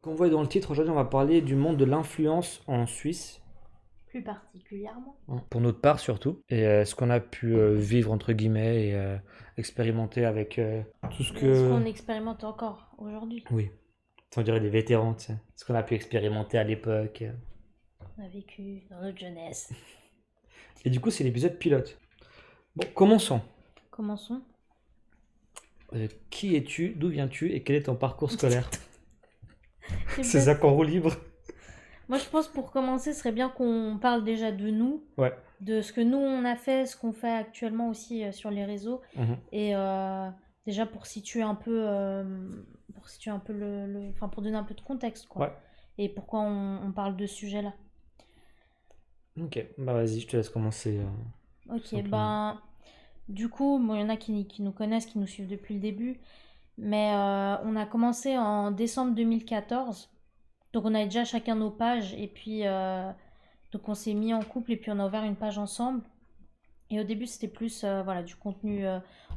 Comme vous voyez dans le titre, aujourd'hui on va parler du monde de l'influence en Suisse, Plus particulièrement. hein, pour notre part surtout, et ce qu'on a pu vivre entre guillemets et expérimenter avec tout ce Mais ce que... qu'on expérimente encore aujourd'hui. Oui, on dirait des vétérans, tu sais, ce qu'on a pu expérimenter à l'époque. On a vécu dans notre jeunesse. Et du coup c'est l'épisode pilote. Bon, commençons. Commençons. Qui es-tu, d'où viens-tu et quel est ton parcours scolaire? C'est C'est bête. ça qu'on roule libre. Moi, je pense pour commencer, ce serait bien qu'on parle déjà de nous, Ouais. de ce que nous on a fait, ce qu'on fait actuellement aussi sur les réseaux, Mhm. et déjà pour situer un peu enfin pour donner un peu de contexte quoi. Ouais. Et pourquoi on parle de ce sujet-là. Ok, bah vas-y, je te laisse commencer tout Ok, simplement. ben du coup, bon, il y en a qui nous connaissent, qui nous suivent depuis le début. Mais on a commencé en décembre 2014. Donc on avait déjà chacun nos pages. Et puis donc on s'est mis en couple et puis on a ouvert une page ensemble. Et au début c'était plus voilà, du contenu.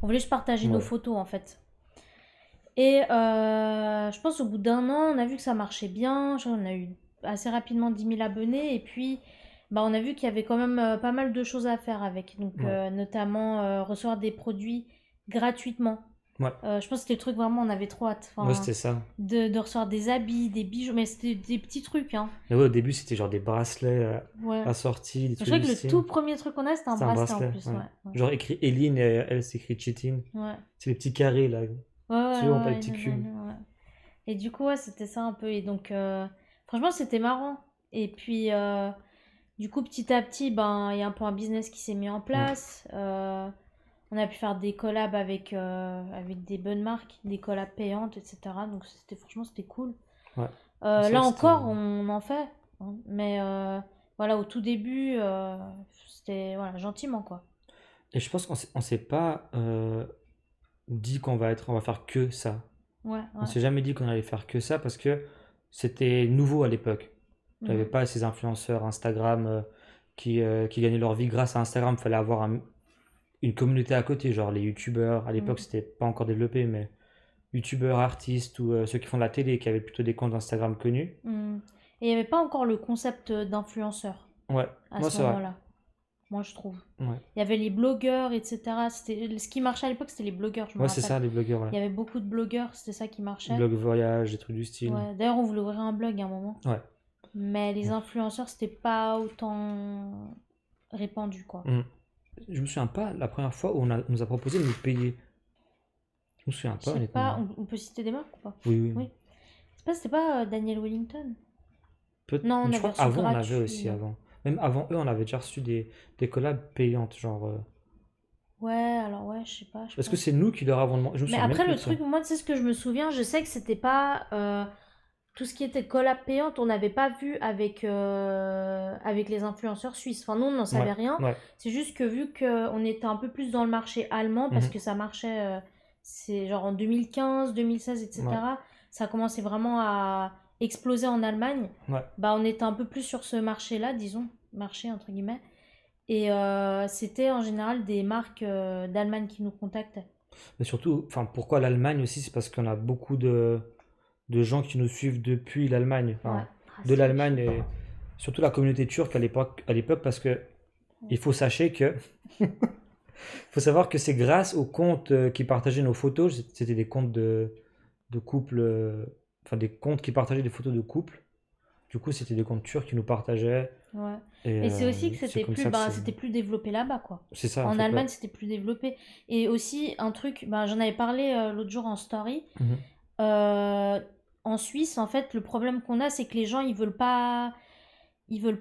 On voulait juste partager nos Ouais. photos en fait. Et je pense au bout d'un an, on a vu que ça marchait bien. On a eu assez rapidement 10 000 abonnés. Et puis bah, on a vu qu'il y avait quand même pas mal de choses à faire avec. Donc Ouais. notamment recevoir des produits gratuitement. Ouais. Je pense que c'était le truc vraiment, on avait trop hâte. Ouais, Enfin, c'était ça. de recevoir des habits, des bijoux, mais c'était des petits trucs, hein. Mais ouais, au début, c'était genre des bracelets Ouais. assortis, des Je trucs crois du que le tout style. premier truc qu'on a, c'était un C'était un bracelet en bracelet, plus, ouais. ouais. Ouais. Genre écrit Eline et elle s'écrit Cheating. Ouais. C'est les petits carrés là. Ouais, ouais, Tu vois, pas les ouais, petits ouais, cubes. ouais. Et du coup, ouais, c'était ça un peu. Et donc, franchement, c'était marrant. Et puis, du coup, petit à petit, ben, il y a un peu un business qui s'est mis en Mm. place. On a pu faire des collabs avec des bonnes marques, des collabs payantes, etc. Donc, franchement, c'était cool. Ouais. C'est vrai Là que c'était. encore, on en fait, hein. Mais voilà, au tout début, c'était voilà, gentiment, quoi. Et je pense on s'est pas dit on va faire que ça. Ouais, On ouais. s'est jamais dit qu'on allait faire que ça parce que c'était nouveau à l'époque. Tu n'avais Mhm. pas ces influenceurs Instagram qui gagnaient leur vie grâce à Instagram. Il fallait avoir une communauté à côté, genre les youtubeurs. À l'époque, Mhm. c'était pas encore développé, mais youtubeurs, artistes ou ceux qui font de la télé, qui avaient plutôt des comptes Instagram connus. Mhm. Et il n'y avait pas encore le concept d'influenceur Ouais, à moi ce c'est vrai. moment-là, moi je trouve. Ouais, Il y avait les blogueurs, etc. Ce qui marchait à l'époque, c'était les blogueurs, je me ouais c'est rappelle. ça, les blogueurs, ouais. Il y avait beaucoup de blogueurs, c'était ça qui marchait. Blog voyage, des trucs du style. Ouais. D'ailleurs, on voulait ouvrir un blog à un moment. Ouais. Mais les influenceurs, c'était pas autant répandu, quoi. Mm. Je me souviens pas la première fois où on nous a proposé de nous payer. Je me souviens Je pas sais pas, honnêtement. on peut citer des marques ou pas? Oui, oui. Oui. C'était pas Daniel Wellington? Non, on Je avait crois reçu qu'avant on avait gratuit. aussi avant. Même avant eux, on avait déjà reçu des collabs payantes, genre. Ouais, alors ouais, je sais pas, je Est-ce que pense. c'est nous qui leur avons demandé? Je me Mais souviens même après, plus le de ça. truc, moi, tu sais ce que je me souviens, je sais que c'était pas. Tout ce qui était collab payante, on n'avait pas vu avec les influenceurs suisses. Enfin, nous, on n'en Ouais, savait rien. ouais. C'est juste que vu qu'on était un peu plus dans le marché allemand, parce Mhm. que ça marchait, c'est genre en 2015, 2016, Ouais, etc., ça commençait vraiment à exploser en Allemagne. ouais. Bah, on était un peu plus sur ce marché-là, disons, marché entre guillemets. Et c'était en général des marques d'Allemagne qui nous contactaient. Mais surtout, enfin, pourquoi l'Allemagne aussi? C'est parce qu'on a beaucoup de gens qui nous suivent depuis l'Allemagne. Ouais. Enfin, Ah, de c'est l'Allemagne riche. et surtout la communauté turque à l'époque parce que il faut sachez que faut savoir que c'est grâce aux comptes qui partageaient nos photos, c'était des comptes de couples, enfin des comptes qui partageaient des photos de couples. Du coup, c'était des comptes turcs qui nous partageaient Ouais. et Mais c'est aussi que c'est comme ça que c'était plus développé là-bas, quoi. c'est ça en En fait, ouais. Allemagne, c'était plus développé. Et aussi, un truc, bah, j'en avais parlé l'autre jour en story. Mhm. Euh, En Suisse, en fait, le problème qu'on a, c'est que les gens, ils veulent pas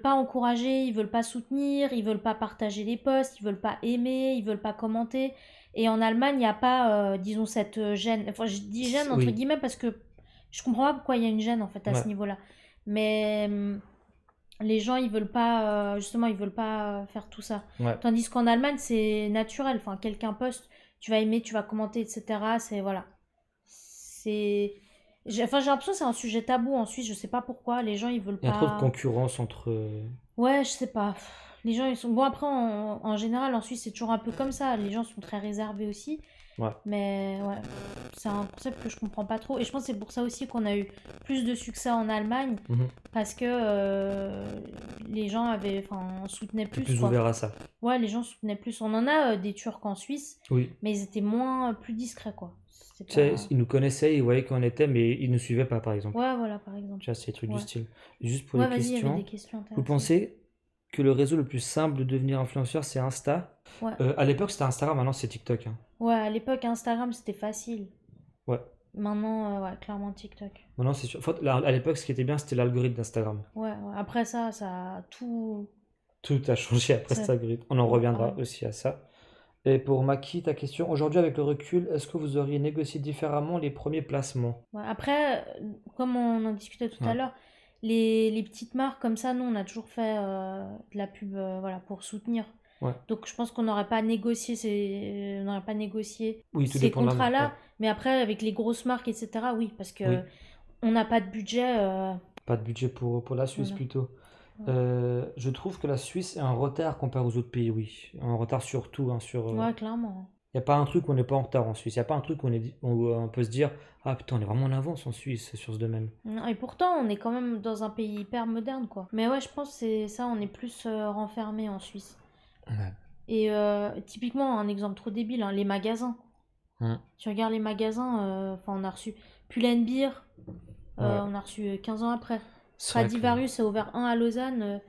encourager, ils veulent pas soutenir, ils veulent pas partager les posts, ils veulent pas aimer, ils veulent pas commenter. Et en Allemagne, il n'y a pas, disons, cette gêne. Enfin, je dis gêne entre Oui, guillemets parce que je comprends pas pourquoi il y a une gêne, en fait, à ouais, ce niveau-là. Mais les gens ils veulent pas justement ils veulent pas faire tout ça, ouais. tandis qu'en Allemagne c'est naturel, enfin quelqu'un poste, tu vas aimer, tu vas commenter, etc. C'est voilà, c'est j'ai l'impression que c'est un sujet tabou en Suisse, je sais pas pourquoi les gens ils veulent Il y a trop de pas. concurrence entre. Ouais, je sais pas. Les gens ils sont bon, après en général en Suisse c'est toujours un peu comme ça, les gens sont très réservés aussi, Ouais. Mais ouais, c'est un concept que je comprends pas trop. Et je pense que c'est pour ça aussi qu'on a eu plus de succès en Allemagne, Mhm. parce que les gens enfin, soutenaient T'es plus, plus quoi. ouvert à ça. Ouais, les gens soutenaient plus. On en a des Turcs en Suisse, Oui. mais ils étaient plus discrets, quoi. C'est Tu sais, pas... ils nous connaissaient, ils voyaient qui on était, mais ils nous suivaient pas, par exemple. Ouais, voilà, par exemple. Tu vois, c'est des trucs du Ouais. style. Juste pour Ouais, les vas-y, il y avait questions, des questions vous intéressantes. pensez que le réseau le plus simple de devenir influenceur, c'est Insta? Ouais. À l'époque, c'était Instagram, maintenant c'est TikTok, hein. Ouais, à l'époque, Instagram, c'était facile. Ouais. Maintenant, ouais, clairement TikTok. Maintenant, c'est sûr. Là, à l'époque, ce qui était bien, c'était l'algorithme d'Instagram. Ouais, ouais. Après ça a tout... Tout a changé après ça- cet algorithme. On en Ouais, reviendra ouais. aussi à ça. Et pour Maki, ta question, aujourd'hui, avec le recul, est-ce que vous auriez négocié différemment les premiers placements? Ouais, après, comme on en discutait tout à Ouais. l'heure, les petites marques comme ça, nous, on a toujours fait de la pub, voilà, pour soutenir. Ouais. Donc, je pense qu'on n'aurait pas négocié on n'aurait pas négocié Oui, tout ces dépend de la marque. Ouais. contrats-là. Mais après, avec les grosses marques, etc., oui, parce que Oui. on n'a pas de budget. Pas de budget pour la Suisse Voilà. plutôt. Ouais, Je trouve que la Suisse est en retard comparé aux autres pays, oui. En retard sur tout, hein, ouais, clairement. Il n'y a pas un truc où on n'est pas en retard en Suisse. Il n'y a pas un truc où où on peut se dire, ah putain, on est vraiment en avance en Suisse sur ce domaine. Non, et pourtant, on est quand même dans un pays hyper moderne, quoi. Mais ouais, je pense que c'est ça, on est plus renfermé en Suisse. Ouais. Et typiquement, un exemple trop débile, hein, les magasins. Hum. Tu regardes les magasins, enfin, on a reçu Pull&Bear, Ouais. on a reçu 15 ans après. C'est vrai que. Stradivarius a ouvert un à Lausanne,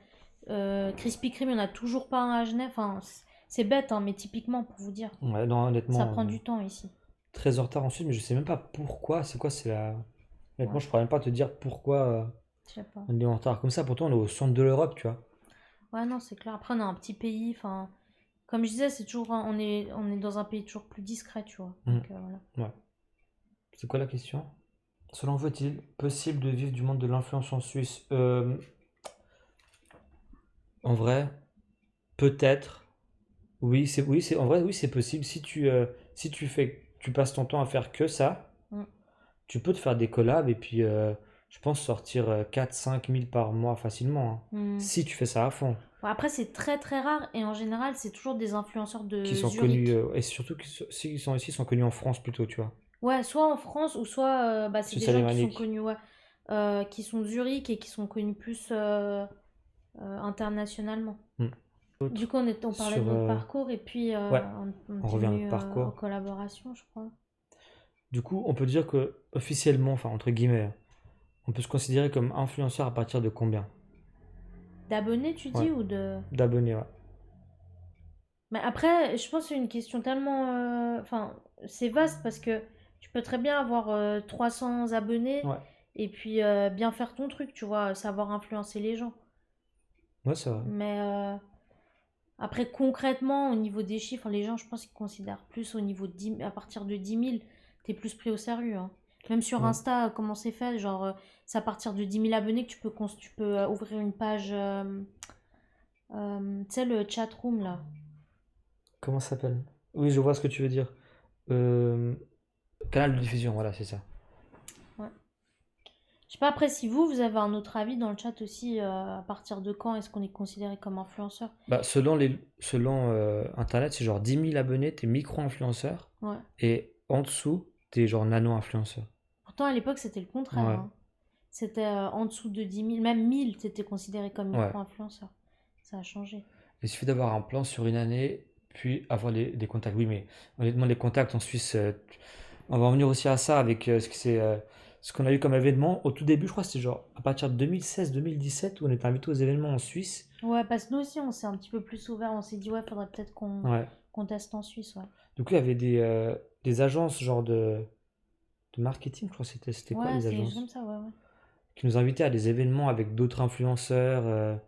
Krispy Kreme, il n'y en a toujours pas un à Genève. Enfin, c'est bête, hein, mais typiquement, pour vous dire, Ouais, non, ça honnêtement, prend du temps ici. très en retard en Suisse, mais je sais même pas pourquoi. C'est quoi, c'est la. Honnêtement, Ouais, je pourrais même pas te dire pourquoi je sais pas. on est en retard comme ça. Pourtant, on est au centre de l'Europe, tu vois. Ouais, non, c'est clair. Après, on a un petit pays, enfin, comme je disais, c'est toujours, on est dans un pays toujours plus discret, tu vois. Hum. Donc, voilà. Ouais. C'est quoi la question? Selon vous, est-il possible de vivre du monde de l'influence en Suisse? En vrai, peut-être. Oui, en vrai, oui, c'est possible. Si tu passes ton temps à faire que ça, Mm. tu peux te faire des collabs et puis, je pense sortir 4 5 000 par mois facilement, hein. Mm. Si tu fais ça à fond. Bon, après, c'est très très rare et en général, c'est toujours des influenceurs Qui de sont connus, Zurich. et surtout s'ils sont ici, ils sont connus en France plutôt, tu vois. Ouais, soit en France ou soit bah, c'est C'est des ça les gens qui sont maniques. connus, ouais, qui sont de Zurich et qui sont connus plus internationalement. Hmm. Du Autre coup, on parlait de sur. notre parcours et puis Ouais, on on était revient à notre venu en parcours. collaboration, je crois. Du coup, on peut dire que officiellement, enfin entre guillemets, hein, on peut se considérer comme influenceur à partir de combien? D'abonnés, tu Ouais, dis, ou de... d'abonnés, ouais. Mais après, je pense que c'est une question tellement... Enfin, c'est vaste parce que tu peux très bien avoir 300 abonnés Ouais, et puis bien faire ton truc, tu vois, savoir influencer les gens. ouais, c'est vrai. Mais après, concrètement, au niveau des chiffres, les gens, je pense qu'ils considèrent plus au niveau de 10 à partir de 10 000, t'es plus pris au sérieux, hein. Même sur Ouais. Insta, comment c'est fait? Genre, c'est à partir de 10 000 abonnés que tu peux ouvrir une page, tu sais, le chat room là. Comment ça s'appelle? Oui, je vois ce que tu veux dire. Euh, Canal de diffusion, voilà, c'est ça. Ouais. Je sais pas après si vous avez un autre avis dans le chat aussi, à partir de quand est-ce qu'on est considéré comme influenceur? Bah, selon Internet, c'est genre 10 000 abonnés, t'es micro-influenceur. Ouais. Et en dessous, t'es genre nano-influenceur. Pourtant, à l'époque, c'était le contraire, Ouais, hein. C'était en dessous de 10 000, même 1000, c'était considéré comme ouais. micro-influenceur. Ça a changé. Il suffit d'avoir un plan sur une année, puis avoir des contacts. Oui, mais honnêtement, les contacts en Suisse, on va en venir aussi à ça avec ce qu'on a eu comme événement. Au tout début, je crois que c'était genre à partir de 2016-2017 où on était invité aux événements en Suisse. Ouais, parce que nous aussi, on s'est un petit peu plus ouvert. On s'est dit, ouais, faudrait peut-être Ouais. qu'on teste en Suisse, ouais. Du coup, il y avait des agences genre de marketing, je crois que c'était quoi Ouais, les c'est juste agences? comme ça, ouais, ouais. Qui nous invitaient à des événements avec d'autres influenceurs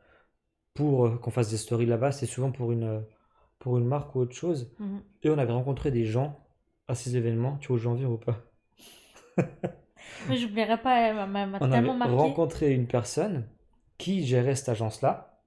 pour qu'on fasse des stories là-bas. C'était souvent pour une marque ou autre chose. Mhm. Et on avait rencontré des gens à ces événements. Tu vois où j'en viens ou pas? Mais j'oublierai pas, elle m'a On tellement avait marqué. rencontré une personne qui gérait cette agence-là,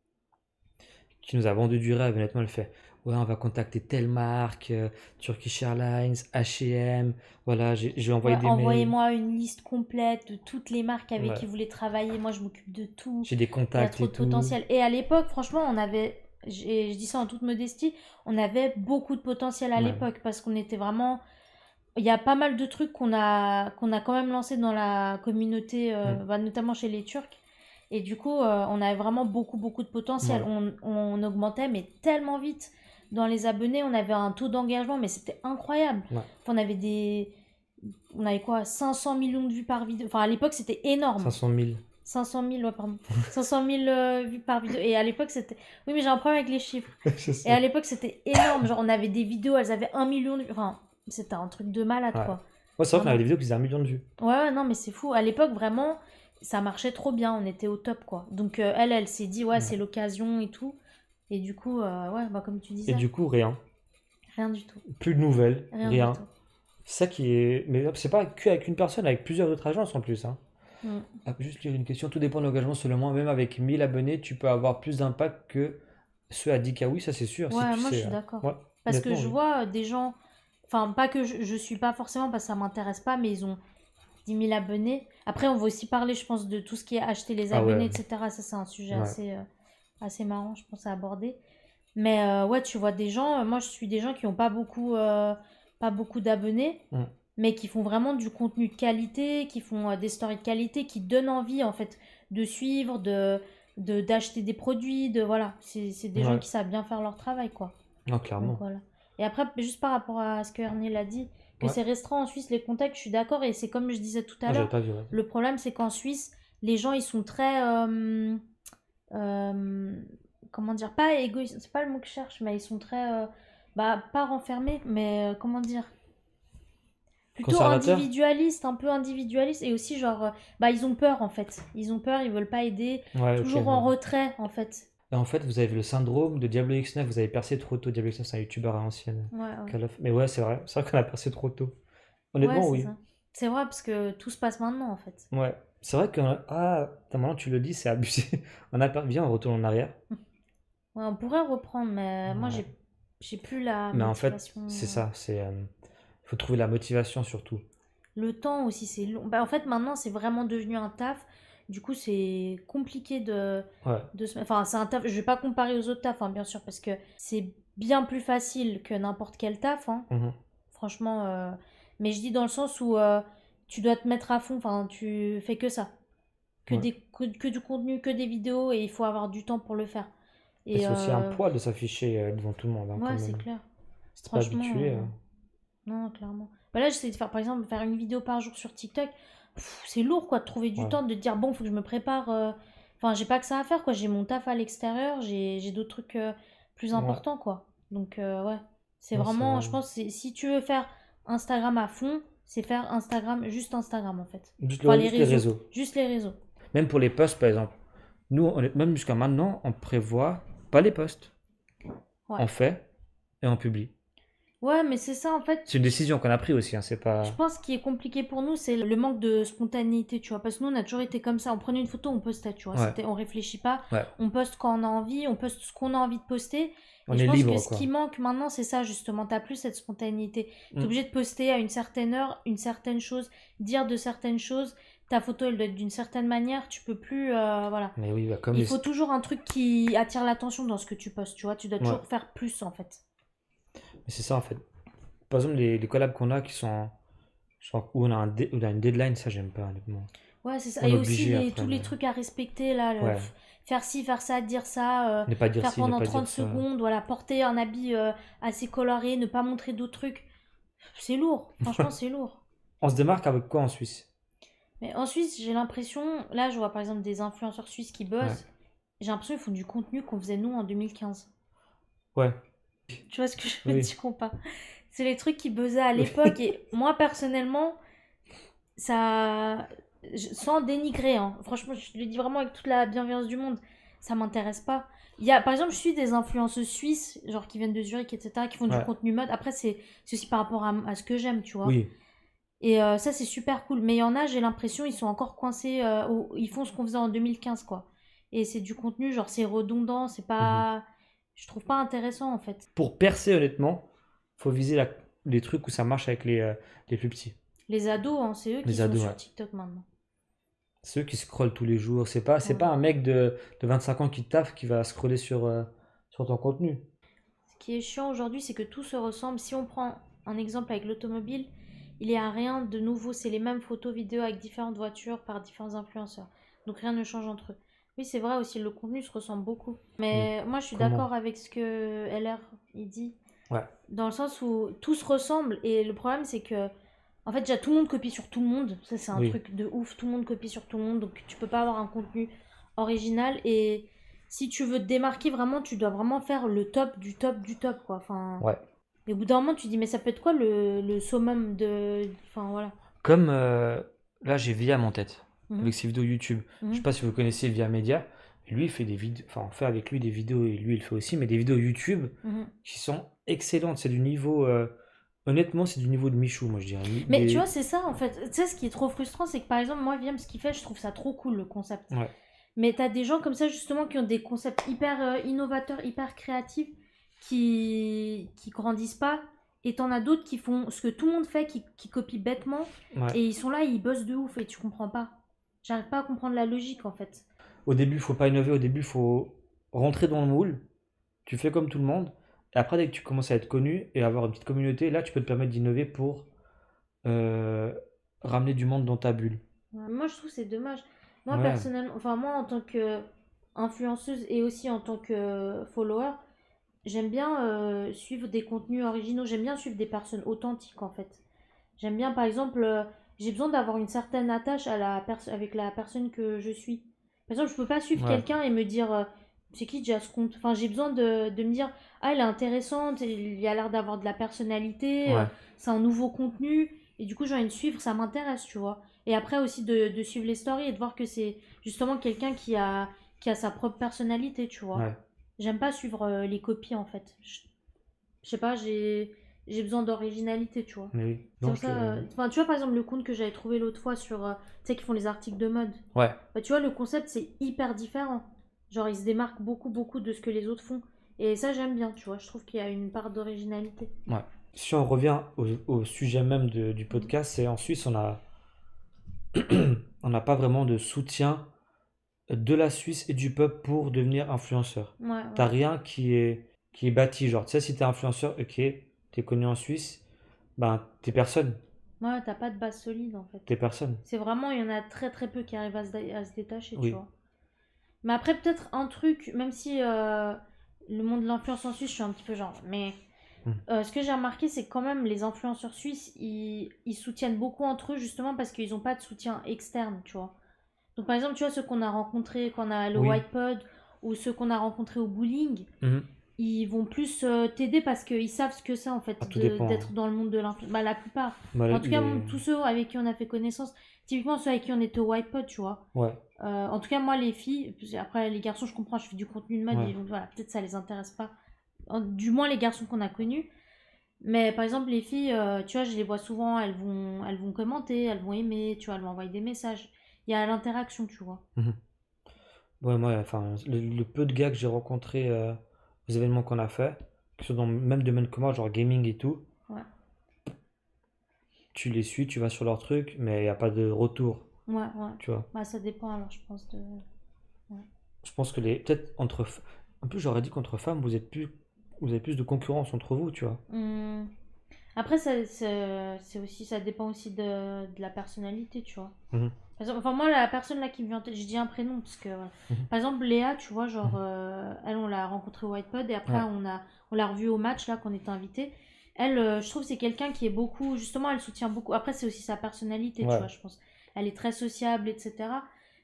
qui nous a vendu du rêve. Honnêtement, elle fait, ouais, on va contacter telle marque, Turkish Airlines, H&M. Voilà, j'ai envoyé Ouais, des mails. envoyez-moi une liste complète de toutes les marques avec qui Ouais, vous voulez travailler. Moi, je m'occupe de tout. j'ai des Il y a contacts trop et de tout. potentiel. Et à l'époque, franchement, on avait, je dis ça en toute modestie, on avait beaucoup de potentiel à Ouais, l'époque parce qu'on était vraiment. il y a pas mal de trucs qu'on a quand même lancé dans la communauté, Hmm. bah, notamment chez les Turcs. Et du coup, on avait vraiment beaucoup, beaucoup de potentiel. Ouais, On augmentait, mais tellement vite. Dans les abonnés, on avait un taux d'engagement, mais c'était incroyable. ouais. Enfin, on avait quoi, 500 millions de vues par vidéo. Enfin, à l'époque, c'était énorme. 500 000. 500 000, ouais, pardon. 500 000 vues par vidéo. Et à l'époque, c'était. Oui, mais j'ai un problème avec les chiffres. Je Et à sais. l'époque, c'était énorme. Genre, on avait des vidéos, elles avaient 1 million de vues. Enfin, c'était un truc de malade, Ouais. quoi. Ouais, c'est vrai qu'on avait Vraiment. des vidéos qui faisaient 1 million de vues. Ouais, ouais, non, mais c'est fou. À l'époque, vraiment, ça marchait trop bien. On était au top, quoi. Donc, elle s'est dit, ouais, c'est Ouais. l'occasion et tout. Et du coup, ouais, bah, comme tu Et disais, du coup, rien. rien du tout. Plus de nouvelles, Rien du rien. tout. C'est ça qui est. Mais c'est pas qu'avec une personne, avec plusieurs autres agences en plus, hein. Mm. Ah, juste lire une question. Tout dépend de l'engagement, selon moi. Même avec 1000 abonnés, tu peux avoir plus d'impact que ceux à 10K. Oui, ça c'est sûr. Si Ouais, tu moi, je sais. suis d'accord. Ouais, Parce que honnêtement, je oui. vois des gens. Enfin, pas que je suis pas forcément parce que ça m'intéresse pas, mais ils ont 10 000 abonnés. Après, on va aussi parler, je pense, de tout ce qui est acheter les Ah abonnés, ouais, etc. Ça, c'est un sujet ouais. assez marrant, je pense, à aborder. Mais ouais, tu vois des gens, moi je suis des gens qui n'ont pas beaucoup d'abonnés, Mm. mais qui font vraiment du contenu de qualité, qui font des stories de qualité, qui donnent envie en fait de suivre, d'acheter des produits, voilà. C'est des gens Ouais. qui savent bien faire leur travail, quoi. Non, Donc clairement. voilà. Et après, juste par rapport à ce que Ernie l'a dit, que Ouais. c'est restreint en Suisse les contacts, je suis d'accord, et c'est comme je disais tout à Ah, j'avais l'heure, pas vu, ouais. le problème c'est qu'en Suisse, les gens ils sont très euh, comment dire, pas égoïste, c'est pas le mot que je cherche, mais ils sont très, bah, pas renfermés, mais comment dire, plutôt Conservateur? individualistes, un peu individualistes, et aussi genre, bah, ils ont peur en fait. Ils ont peur, ils veulent pas aider, Ouais, ok, toujours je en vois. retrait en fait. Et en fait, vous avez le syndrome de Diablo X9, vous avez percé trop tôt. Diablo X9, c'est un youtubeur à l'ancienne. Ouais, ouais. Mais ouais, c'est vrai. C'est vrai qu'on a percé trop tôt. Ouais, Honnêtement, c'est oui. ça. C'est vrai parce que tout se passe maintenant en fait. Ouais. C'est vrai que. Ah, attends, maintenant tu le dis, c'est abusé. Viens, on retourne en arrière. Ouais, on pourrait reprendre, mais moi Ouais. j'ai plus la Mais en fait, motivation. c'est ça. Il faut trouver la motivation surtout. Le temps aussi, c'est long. Bah, en fait, maintenant, c'est vraiment devenu un taf. Du coup, c'est compliqué Ouais. Enfin, c'est un taf. Je vais pas comparer aux autres tafs, hein, bien sûr, parce que c'est bien plus facile que n'importe quel taf, hein. Mhm. Franchement. Mais je dis dans le sens où tu dois te mettre à fond. Enfin, tu fais que ça. Ouais. Que du contenu, que des vidéos, et il faut avoir du temps pour le faire. Et Et c'est aussi un poids de s'afficher devant tout le monde, hein, quand ouais, c'est même. clair. Si t'es pas Franchement. habitué. Non, clairement. Bah là, j'essaie de faire, par exemple, faire une vidéo par jour sur TikTok. C'est lourd, quoi, de trouver du Ouais. temps, de te dire, bon, faut que je me prépare. Enfin, j'ai pas que ça à faire, quoi. J'ai mon taf à l'extérieur, j'ai d'autres trucs plus Ouais. importants, quoi. Donc, ouais. C'est Non, c'est vraiment, vrai. je pense, si tu veux faire Instagram à fond, c'est faire Instagram, juste Instagram, en fait. Enfin, les Juste les réseaux. réseaux. Juste les réseaux. Même pour les posts, par exemple. Nous, même jusqu'à maintenant, on prévoit pas les posts. Ouais. On fait et on publie. Ouais, mais c'est ça, en C'est fait. une décision qu'on a prise aussi, hein, c'est Je pas. pense ce qui est compliqué pour nous, c'est le manque de spontanéité, tu vois. Parce que nous, on a toujours été comme ça. On prenait une photo, on postait, tu vois. Ouais, On réfléchit pas. ouais. On poste quand on a envie, on poste ce qu'on a envie de poster. Et On je est pense que libre, ce qui quoi. manque maintenant, c'est ça, justement. T'as plus cette spontanéité. T'es Mm. obligé de poster à une certaine heure, une certaine chose, dire de certaines choses. Ta photo, elle doit être d'une certaine manière. Tu peux plus, voilà. Mais oui, bah, comme Il les. faut toujours un truc qui attire l'attention dans ce que tu postes, tu vois. Tu dois Ouais, toujours faire plus, en fait. mais c'est ça en fait. Par exemple, les collabs qu'on a qui sont. Où où on a une deadline, ça j'aime pas, honnêtement. Ouais, c'est ça. On est Et aussi obligé après, tous les mais. trucs à respecter, là. Ouais. Faire ci, faire ça, dire ça, Ne pas dire faire ci, ne pendant pas 30 dire ça. secondes, voilà, porter un habit assez coloré, ne pas montrer d'autres trucs. C'est lourd, franchement, c'est lourd. On se démarque avec quoi en Suisse? Mais en Suisse, j'ai l'impression, là, je vois par exemple des influenceurs suisses qui Ouais. bossent, j'ai l'impression qu'ils font du contenu qu'on faisait nous en 2015. Ouais. Tu vois ce que je veux Oui. dire ou pas? C'est les trucs qui buzzaient à l'époque, et moi, personnellement, ça, sans dénigrer, hein. Franchement, je le dis vraiment avec toute la bienveillance du monde, ça m'intéresse pas. Par exemple, je suis des influenceuses suisses, genre qui viennent de Zurich, etc., qui font du Ouais. contenu mode. Après, c'est aussi par rapport à ce que j'aime, tu vois. Oui. Et ça, c'est super cool. Mais il y en a, j'ai l'impression, ils sont encore coincés, ils font ce qu'on faisait en 2015, quoi. Et c'est du contenu, genre, c'est redondant, c'est Mhm. pas. Je trouve pas intéressant, en fait. Pour percer, honnêtement, faut viser les trucs où ça marche avec les plus petits. Les ados, hein, c'est eux qui Les sont ados, sur ouais. TikTok maintenant. Ceux qui scrollent tous les jours. C'est Ouais. pas un mec de 25 ans qui taffe qui va scroller sur ton contenu. Ce qui est chiant aujourd'hui, c'est que tout se ressemble. Si on prend un exemple avec l'automobile, il n'y a rien de nouveau. C'est les mêmes photos, vidéos avec différentes voitures par différents influenceurs. Donc rien ne change entre eux. Oui, c'est vrai aussi, le contenu se ressemble beaucoup. Hmm. Mais moi, je suis d'accord Comment? avec ce que LR il dit, Ouais, dans le sens où tout se ressemble. Et le problème, c'est que, en fait, déjà, tout le monde copie sur tout le monde. Ça, c'est un oui. truc de ouf. Tout le monde copie sur tout le monde. Donc, tu peux pas avoir un contenu original. Et si tu veux te démarquer vraiment, tu dois vraiment faire le top du top du top, quoi. Enfin, Ouais. et au bout d'un moment, tu dis, mais ça peut être quoi le summum de. Enfin, voilà. Comme là, j'ai Viam en tête, Mhm, avec ses vidéos YouTube. Je sais mhm, pas si vous connaissez Via Media. Lui, il fait des vidéos, enfin, on fait avec lui des vidéos, et lui, il fait aussi, mais des vidéos YouTube mhm. qui sont excellentes. C'est du niveau, honnêtement, c'est du niveau de Michou, moi, je dirais. Mais tu vois, c'est ça, en fait. Tu sais, ce qui est trop frustrant, c'est que par exemple, moi, Viam, ce qu'il fait, je trouve ça trop cool, le concept. Ouais, Mais t'as des gens comme ça, justement, qui ont des concepts hyper innovateurs, hyper créatifs, qui grandissent pas. Et t'en as d'autres qui font ce que tout le monde fait, qui copient bêtement. ouais. Et ils sont là, ils bossent de ouf, et tu comprends pas. J'arrive pas à comprendre la logique, en fait. Au début, faut pas innover. Au début, faut rentrer dans le moule. Tu fais comme tout le monde. Et après, dès que tu commences à être connu et avoir une petite communauté, là, tu peux te permettre d'innover pour euh, ramener du monde dans ta bulle. Ouais, moi, je trouve que c'est dommage. Moi, Ouais, personnellement, enfin, moi, en tant que influenceuse et aussi en tant que follower, j'aime bien suivre des contenus originaux. J'aime bien suivre des personnes authentiques, en fait. J'aime bien, par exemple, j'ai besoin d'avoir une certaine attache avec la personne que je suis. Par exemple, je peux pas suivre ouais, quelqu'un et me dire, c'est qui déjà ce compte? Enfin, j'ai besoin de me dire, ah, elle est intéressante, il a l'air d'avoir de la personnalité, ouais. c'est un nouveau contenu, et du coup, j'ai envie de suivre, ça m'intéresse, tu vois. Et après aussi de suivre les stories et de voir que c'est justement quelqu'un qui a sa propre personnalité, tu vois. Ouais, J'aime pas suivre les copies, en fait. Je sais pas, j'ai besoin d'originalité, tu vois. mais oui. C'est pour Donc, ça. Enfin, tu vois, par exemple, le compte que j'avais trouvé l'autre fois sur. Tu sais, qui font les articles de mode. ouais, Bah, tu vois, le concept, c'est hyper différent. Genre, ils se démarquent beaucoup, beaucoup de ce que les autres font. Et ça, j'aime bien, tu vois. Je trouve qu'il y a une part d'originalité. ouais. Si on revient au sujet même du Mhm. podcast, c'est en Suisse, on n'a pas vraiment de soutien de la Suisse et du peuple pour devenir influenceur. Ouais, T'as ouais. rien qui est bâti. Genre, tu sais, si t'es influenceur, ok, t'es connu en Suisse, ben, t'es personne. Ouais, t'as pas de base solide, en fait. T'es personne. C'est vraiment, il y en a très, très peu qui arrivent à se détacher, tu Oui. vois. Mais après, peut-être un truc, même si le monde de l'influence en Suisse, je suis un petit peu genre. Mais Hmm. ce que j'ai remarqué, c'est que quand même les influenceurs suisses, ils soutiennent beaucoup entre eux justement parce qu'ils n'ont pas de soutien externe, tu vois. Donc par exemple, tu vois, ceux qu'on a rencontrés quand on a le Oui. White Pod ou ceux qu'on a rencontrés au bowling, Mhm. ils vont plus t'aider parce qu'ils savent ce que c'est en Ah, fait tout dépend, hein. d'être dans le monde de l'influence. Bah la plupart. Bah, En tout cas, tous ceux avec qui on a fait connaissance, typiquement ceux avec qui on était au White Pod, tu vois. ouais, En tout cas, moi, les filles, après les garçons, je comprends, je fais du contenu de mode, ouais. et donc voilà, peut-être ça les intéresse pas. Du moins les garçons qu'on a connus. Mais par exemple, les filles, tu vois, je les vois souvent, elles vont commenter, elles vont aimer, tu vois, elles vont envoyer des messages. Il y a l'interaction, tu vois. Mhm. Ouais, moi, enfin, le peu de gars que j'ai rencontrés aux événements qu'on a fait, qui sont dans le même domaine que moi, genre gaming et tout, Ouais, tu les suis, tu vas sur leur truc, mais il n'y a pas de retour, ouais, ouais. tu vois. Bah, ça dépend alors, je pense, de. Ouais. Je pense que peut-être en plus, j'aurais dit qu'entre femmes, vous avez plus de concurrence entre vous, tu vois. Hum. Après, c'est aussi, ça dépend aussi de la personnalité, tu vois. Mhm, Par exemple, enfin, moi, la personne là qui me vient en tête, je dis un prénom parce que, voilà. mhm, Par exemple, Léa, tu vois, genre, mhm. elle, on l'a rencontrée au Whitepod et après, Ouais, on l'a revue au match là, qu'on était invité. Elle, je trouve, que c'est quelqu'un qui est beaucoup, justement, elle soutient beaucoup. Après, c'est aussi sa personnalité, tu ouais, vois, je pense. Elle est très sociable, etc.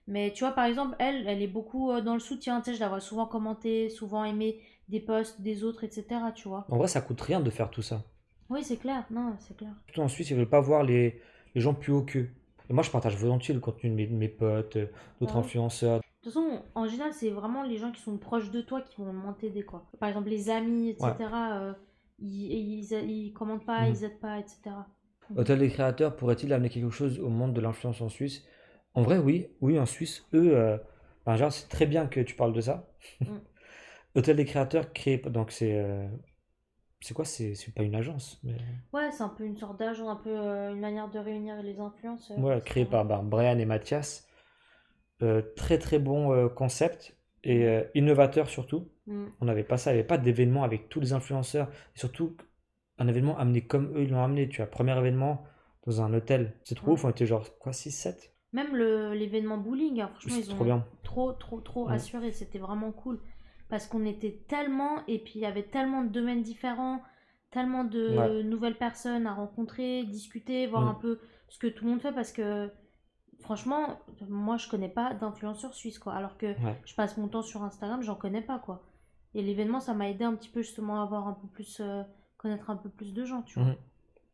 Mais tu vois, par exemple, elle est beaucoup dans le soutien, tu sais, je la vois souvent commenter, souvent aimer des posts des autres, etc., tu vois. en vrai, ça coûte rien de faire tout ça. Oui, c'est clair, non, c'est clair. Surtout en Suisse, ils veulent pas voir les gens plus haut qu'eux. Et moi, je partage volontiers le contenu de mes potes, d'autres Bah ouais. influenceurs. De toute façon, en général, c'est vraiment les gens qui sont proches de toi qui vont moins t'aider, quoi. Par exemple, les amis, Ouais. etc. Ils commentent pas, Mhm. ils aident pas, etc. Mhm. Hôtel des créateurs pourrait-il amener quelque chose au monde de l'influence en Suisse? En vrai, oui. Oui, en Suisse, eux, ben, genre, c'est très bien que tu parles de ça. Mm. Hôtel des créateurs créé, donc c'est quoi? C'est pas une agence, mais Ouais, c'est un peu une sorte d'agent, un peu une manière de réunir les influenceurs, ouais, créé etc. par ben, Brian et Mathias. Très très bon concept et Mm. innovateur surtout. Mm. On n'avait pas ça, il n'y avait pas d'événement avec tous les influenceurs. Et surtout, un événement amené comme eux ils l'ont amené. Tu vois, premier événement dans un hôtel. C'est trop Ouais. ouf, on était genre, quoi, 6, 7. Même l'événement bowling, hein, franchement, C'est ils trop ont bien. trop Mm. assuré. C'était vraiment cool. Parce qu'on était tellement, et puis il y avait tellement de domaines différents, tellement Ouais. de nouvelles personnes à rencontrer, discuter, voir un Mm. peu ce que tout le monde fait. Parce que franchement, moi, je connais pas d'influenceurs suisses, quoi. Alors que Ouais. je passe mon temps sur Instagram, j'en connais pas, quoi. Et l'événement, ça m'a aidé un petit peu justement à avoir un peu plus, connaître un peu plus de gens, tu vois. Mhm.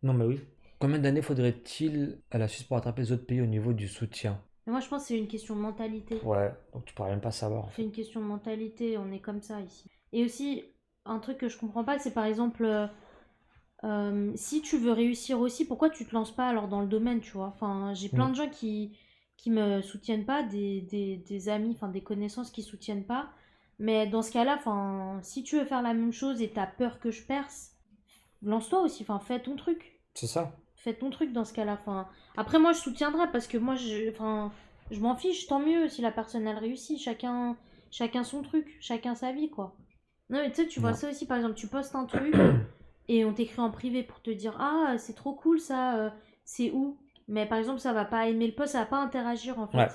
Non, mais oui. Combien d'années faudrait-il à la Suisse pour attraper les autres pays au niveau du soutien? Mais moi, je pense que c'est une question de mentalité. Ouais, donc tu pourrais même pas savoir en C'est fait. une question de mentalité, on est comme ça ici. Et aussi, un truc que je comprends pas, c'est par exemple, si tu veux réussir aussi, pourquoi tu te lances pas alors dans le domaine, tu vois? Enfin, j'ai plein Mm. de gens qui me soutiennent pas, des amis, enfin des connaissances qui soutiennent pas. Mais dans ce cas-là, enfin, si tu veux faire la même chose et t'as peur que je perce, lance-toi aussi, enfin, fais ton truc. C'est ça. Fais ton truc dans ce cas-là. Enfin, après, moi, je soutiendrai parce que moi, enfin, je m'en fiche, tant mieux si la personne elle réussit. Chacun son truc, chacun sa vie, quoi. Non, mais tu sais, tu vois Non. ça aussi, par exemple, tu postes un truc et on t'écrit en privé pour te dire ah, c'est trop cool ça, c'est où? Mais par exemple, ça va pas aimer le post, ça va pas interagir en Ouais. fait.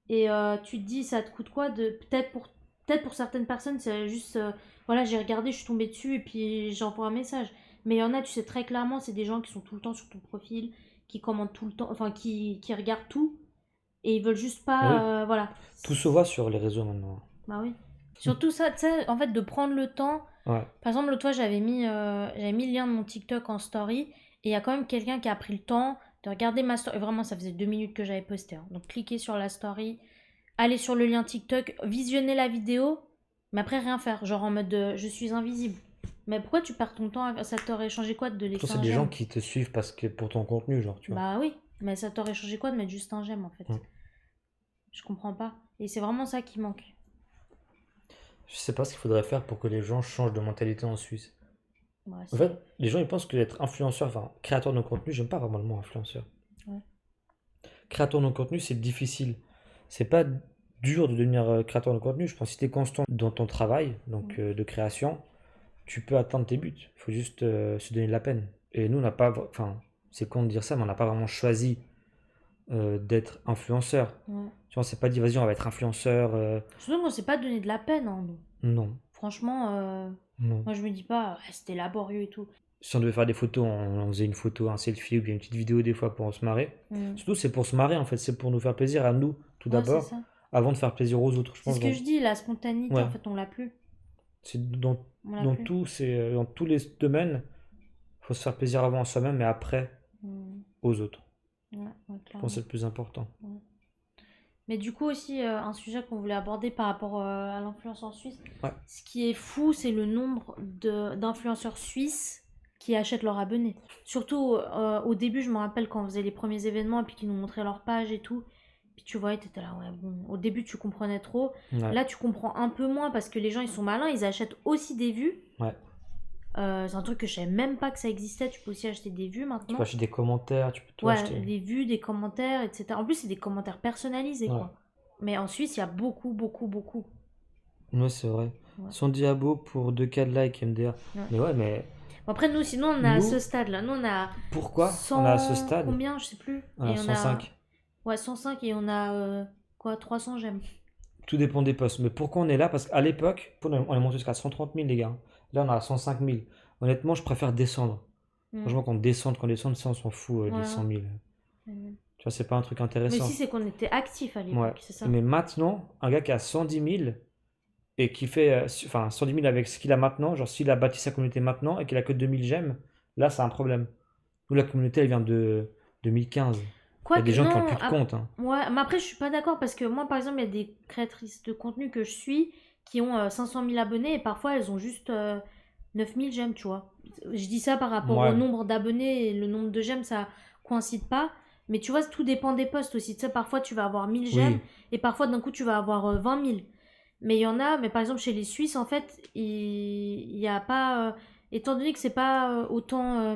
Et tu te dis, ça te coûte quoi de. Peut-être pour certaines personnes, c'est juste. Voilà, j'ai regardé, je suis tombée dessus et puis j'envoie un message. Mais il y en a, tu sais très clairement, c'est des gens qui sont tout le temps sur ton profil, qui commentent tout le temps, enfin qui regardent tout et ils veulent juste Mais oui, pas. Voilà. tout se voit sur les réseaux maintenant. Bah oui. Surtout ça, tu sais, en fait, de prendre le temps. Ouais. Par exemple, l'autre fois, j'avais mis le lien de mon TikTok en story et il y a quand même quelqu'un qui a pris le temps de regarder ma story. Vraiment, ça faisait 2 minutes que j'avais posté, hein. Donc, cliquez sur la story, aller sur le lien TikTok, visionner la vidéo, mais après rien faire, genre en mode je suis invisible. Mais pourquoi tu perds ton temps ça t'aurait changé quoi de Toi, laisser c'est un des gens j'aime? qui te suivent parce que pour ton contenu, genre, tu vois. Bah oui, mais ça t'aurait changé quoi de mettre juste un j'aime en fait? Mm. Je comprends pas. Et c'est vraiment ça qui manque. Je sais pas ce qu'il faudrait faire pour que les gens changent de mentalité en Suisse. Ouais, En fait, les gens ils pensent que être influenceur, enfin créateur de contenu, j'aime pas vraiment le mot influenceur. Ouais. Créateur de contenu, c'est difficile. C'est pas dur de devenir créateur de contenu. Je pense que si tu es constant dans ton travail, donc de création, tu peux atteindre tes buts. Il faut juste se donner de la peine. Et nous, on n'a pas, enfin, c'est con de dire ça, mais on n'a pas vraiment choisi d'être influenceur. Ouais. Tu vois, on s'est pas dit, vas-y, on va être influenceur. Surtout qu'on s'est pas donné de la peine, hein, nous. Non, Franchement, non. moi je me dis pas, ouais, c'était laborieux et tout. Si on devait faire des photos, on faisait une photo, un selfie ou bien une petite vidéo des fois pour se marrer. Mm. Surtout, c'est pour se marrer en fait, c'est pour nous faire plaisir à nous tout Ouais, c'est d'abord, ça. avant de faire plaisir aux autres. Je C'est pense ce que donc, je dis, la spontanéité, ouais, en fait, on l'a plus. c'est On l'a plus. dans tous les domaines, faut se faire plaisir avant à soi-même et après Mm. aux autres. Ouais, ouais, Je pense que c'est clairement. le plus important. Ouais. Mais du coup aussi, un sujet qu'on voulait aborder par rapport à l'influence en Suisse, Ouais, ce qui est fou, c'est le nombre d'influenceurs suisses qui achètent leurs abonnés. Surtout au début, je me rappelle quand on faisait les premiers événements et puis qu'ils nous montraient leur page et tout. Puis tu voyais, t'étais là, ouais, bon. Au début, tu comprenais trop. ouais, Là, tu comprends un peu moins parce que les gens, ils sont malins, ils achètent aussi des vues. ouais. C'est un truc que je savais même pas que ça existait. Tu peux aussi acheter des vues Tu peux maintenant. acheter des commentaires, tu peux tout Ouais, acheter. des vues, des commentaires, etc. En plus, c'est des commentaires personnalisés, Ouais, quoi. Mais en Suisse, il y a beaucoup, beaucoup, beaucoup. ouais, c'est vrai. Ouais. Son diabo pour 2K de likes MDR. Ouais. Mais ouais, mais Bon, après, nous, sinon, on est à ce nous, stade-là. Nous, on a pourquoi on est à ce 100... stade? Combien? Je sais plus. On Et a on a... 105. Ouais, 105 et on a... quoi? 300 j'aime. Tout dépend des postes. Mais pourquoi on est là? Parce qu'à l'époque, on est monté jusqu'à 130 000, les gars. Là, on est à 105 000. Honnêtement, je préfère descendre. Mm. Franchement, qu'on descende, ça, on s'en fout, Ouais, les 100 000. ouais. Tu vois, c'est pas un truc Mais intéressant. aussi, c'est qu'on était actifs à Ouais. l'époque, c'est ça. Mais maintenant, un gars qui a 110 000 et qui fait, enfin, 110 000 avec ce qu'il a maintenant, genre s'il a bâti sa communauté maintenant et qu'il a que 2000 j'aime, là, c'est un problème. Nous, la communauté, elle vient de 2015. Il y a des Quoique, gens qui ont non... plus de compte, hein. Ouais, mais après, je suis pas d'accord parce que moi, par exemple, il y a des créatrices de contenu que je suis qui ont 500 000 abonnés et parfois, elles ont juste 9000 j'aime, tu vois. Je dis ça par rapport au Ouais, nombre d'abonnés et le nombre de j'aime, ça coïncide pas. Mais tu vois, tout dépend des posts aussi. Tu sais, parfois, tu vas avoir 1000 j'aime oui, et parfois, d'un coup, tu vas avoir 20 000. Mais il y en a, mais par exemple, chez les Suisses, en fait, il y a pas. Étant donné que c'est pas autant.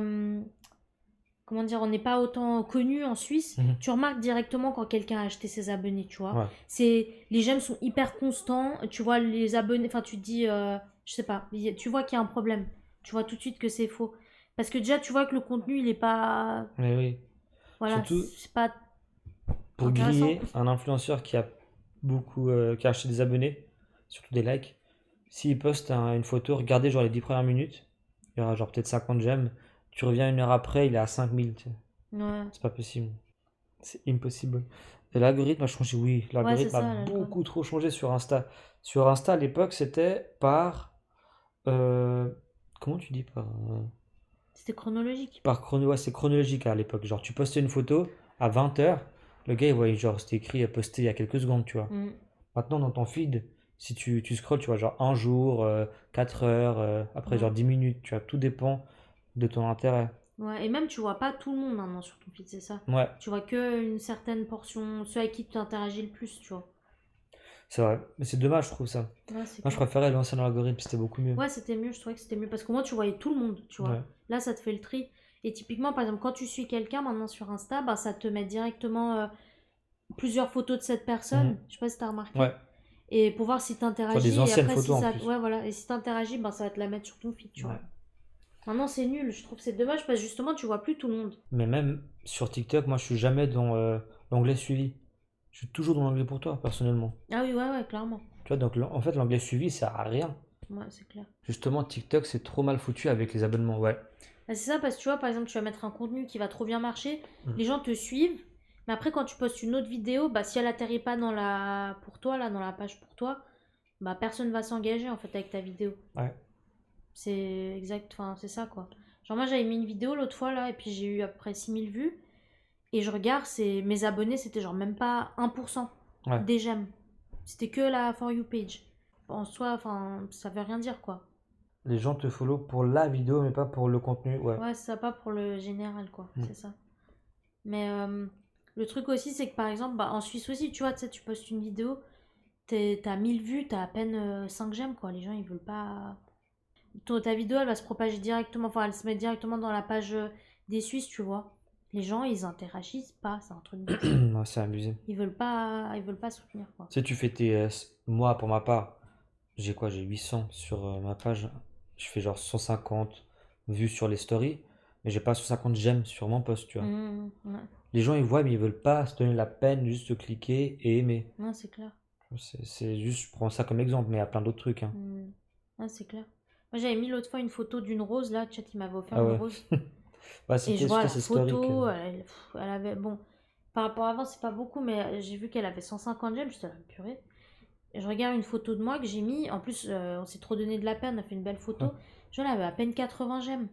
Comment dire, on n'est pas autant connu en Suisse, mhm, tu remarques directement quand quelqu'un a acheté ses abonnés, tu vois. ouais, Les j'aime sont hyper constants, tu vois les abonnés, enfin tu te dis, je sais pas, tu vois qu'il y a un problème, tu vois tout de suite que c'est faux. Parce que déjà tu vois que le contenu il est pas, mais oui. Voilà, Surtout c'est pas pour intéressant. griller un influenceur qui a qui a acheté des abonnés, surtout des likes. S'il poste une photo, regardez genre les 10 premières minutes, il y aura genre peut-être 50 j'aime. Tu reviens une heure après, il est à 5000, tu sais. Ouais, C'est pas possible. C'est impossible. Et l'algorithme a changé, oui. ouais, c'est L'algorithme a ça, l'algorithme. beaucoup trop changé sur Insta. Sur Insta, à l'époque, c'était par... euh, comment tu dis C'était chronologique. par chrono... Ouais, c'est chronologique à l'époque. Genre, tu postais une photo à 20h, le gars, il voyait genre, c'était écrit posté il y a quelques secondes, tu vois. Mm. Maintenant, dans ton feed, si tu scrolles, tu vois, genre un jour, 4 heures, après Ouais. genre 10 minutes, tu vois, tout dépend de ton intérêt. Ouais, et même tu vois pas tout le monde maintenant sur ton feed, c'est ça. Ouais, Tu vois que une certaine portion, ceux avec qui tu interagis le plus, tu vois. c'est vrai. Mais c'est dommage, je trouve ça. Ouais, c'est Moi, je clair. préférais l'ancien algorithme, c'était beaucoup mieux. Ouais, c'était mieux, je trouvais que c'était mieux parce qu'au moins tu voyais tout le monde, tu vois. Ouais. Là, ça te fait le tri. Et typiquement, par exemple, quand tu suis quelqu'un maintenant sur Insta, bah, ça te met directement plusieurs photos de cette personne. Mhm. Je sais pas si t'as remarqué. Ouais. Et pour voir si Soit des t'interagis. Et anciennes après, si photos en ça. plus. Ouais, voilà. Et si t'interagis, bah, ça va te la mettre sur ton feed, tu vois. Ouais. Maintenant, c'est nul. Je trouve que c'est dommage parce que justement, tu vois plus tout le monde. Mais même sur TikTok, moi, je suis jamais dans l'onglet suivi. Je suis toujours dans l'onglet pour toi, personnellement. Ah oui, ouais, ouais, clairement. Tu vois, donc en fait, l'onglet suivi, ça sert à rien. Ouais, c'est clair. Justement, TikTok, c'est trop mal foutu avec les abonnements. Ouais. Bah, c'est ça parce que tu vois, par exemple, tu vas mettre un contenu qui va trop bien marcher, Mm. les gens te suivent, mais après, quand tu postes une autre vidéo, bah, si elle atterrit pas dans la pour toi, là, dans la page pour toi, bah, personne va s'engager en fait avec ta vidéo. Ouais. C'est exact, enfin, c'est ça quoi. Genre, moi, j'avais mis une vidéo l'autre fois là, et puis j'ai eu à peu près 6000 vues, et je regarde, mes abonnés, c'était genre même pas 1% Ouais. des j'aime. C'était que la For You page. En soi, enfin, ça veut rien dire quoi. Les gens te follow pour la vidéo, mais pas pour le contenu. Ouais. Ouais, c'est ça, pas pour le général quoi, Mm. c'est ça. Mais le truc aussi, c'est que par exemple, bah, en Suisse aussi, tu vois, tu sais, tu postes une vidéo, t'as 1000 vues, t'as à peine 5 j'aime, quoi. Les gens, ils veulent pas. Ta vidéo, elle va se propager directement, enfin, elle se met directement dans la page des Suisses, tu vois. Les gens, ils interagissent pas, c'est un truc de fou. Ouais, c'est abusé. Ils veulent pas soutenir, quoi. Si tu fais tes. Moi, pour ma part, j'ai quoi? J'ai 800 sur ma page. Je fais genre 150 vues sur les stories, mais j'ai pas 150 j'aime sur mon post, tu vois. Ouais. Les gens, ils voient, mais ils veulent pas se donner la peine juste de cliquer et aimer. Non, c'est clair. C'est juste, je prends ça comme exemple, mais il y a plein d'autres trucs, hein. Ouais, c'est clair. Moi, j'avais mis l'autre fois une photo d'une rose, là, chat, il m'avait offert Ah une ouais. rose. Ouais, Et je c'était vois surtout la ces stories que... photo, elle avait, bon, par rapport à avant, c'est pas beaucoup, mais j'ai vu qu'elle avait 150 j'aime, j'étais là, purée. Et je regarde une photo de moi que j'ai mis, en plus, on s'est trop donné de la peine, on a fait une belle photo. Je vois, elle avait à peine 80 j'aime.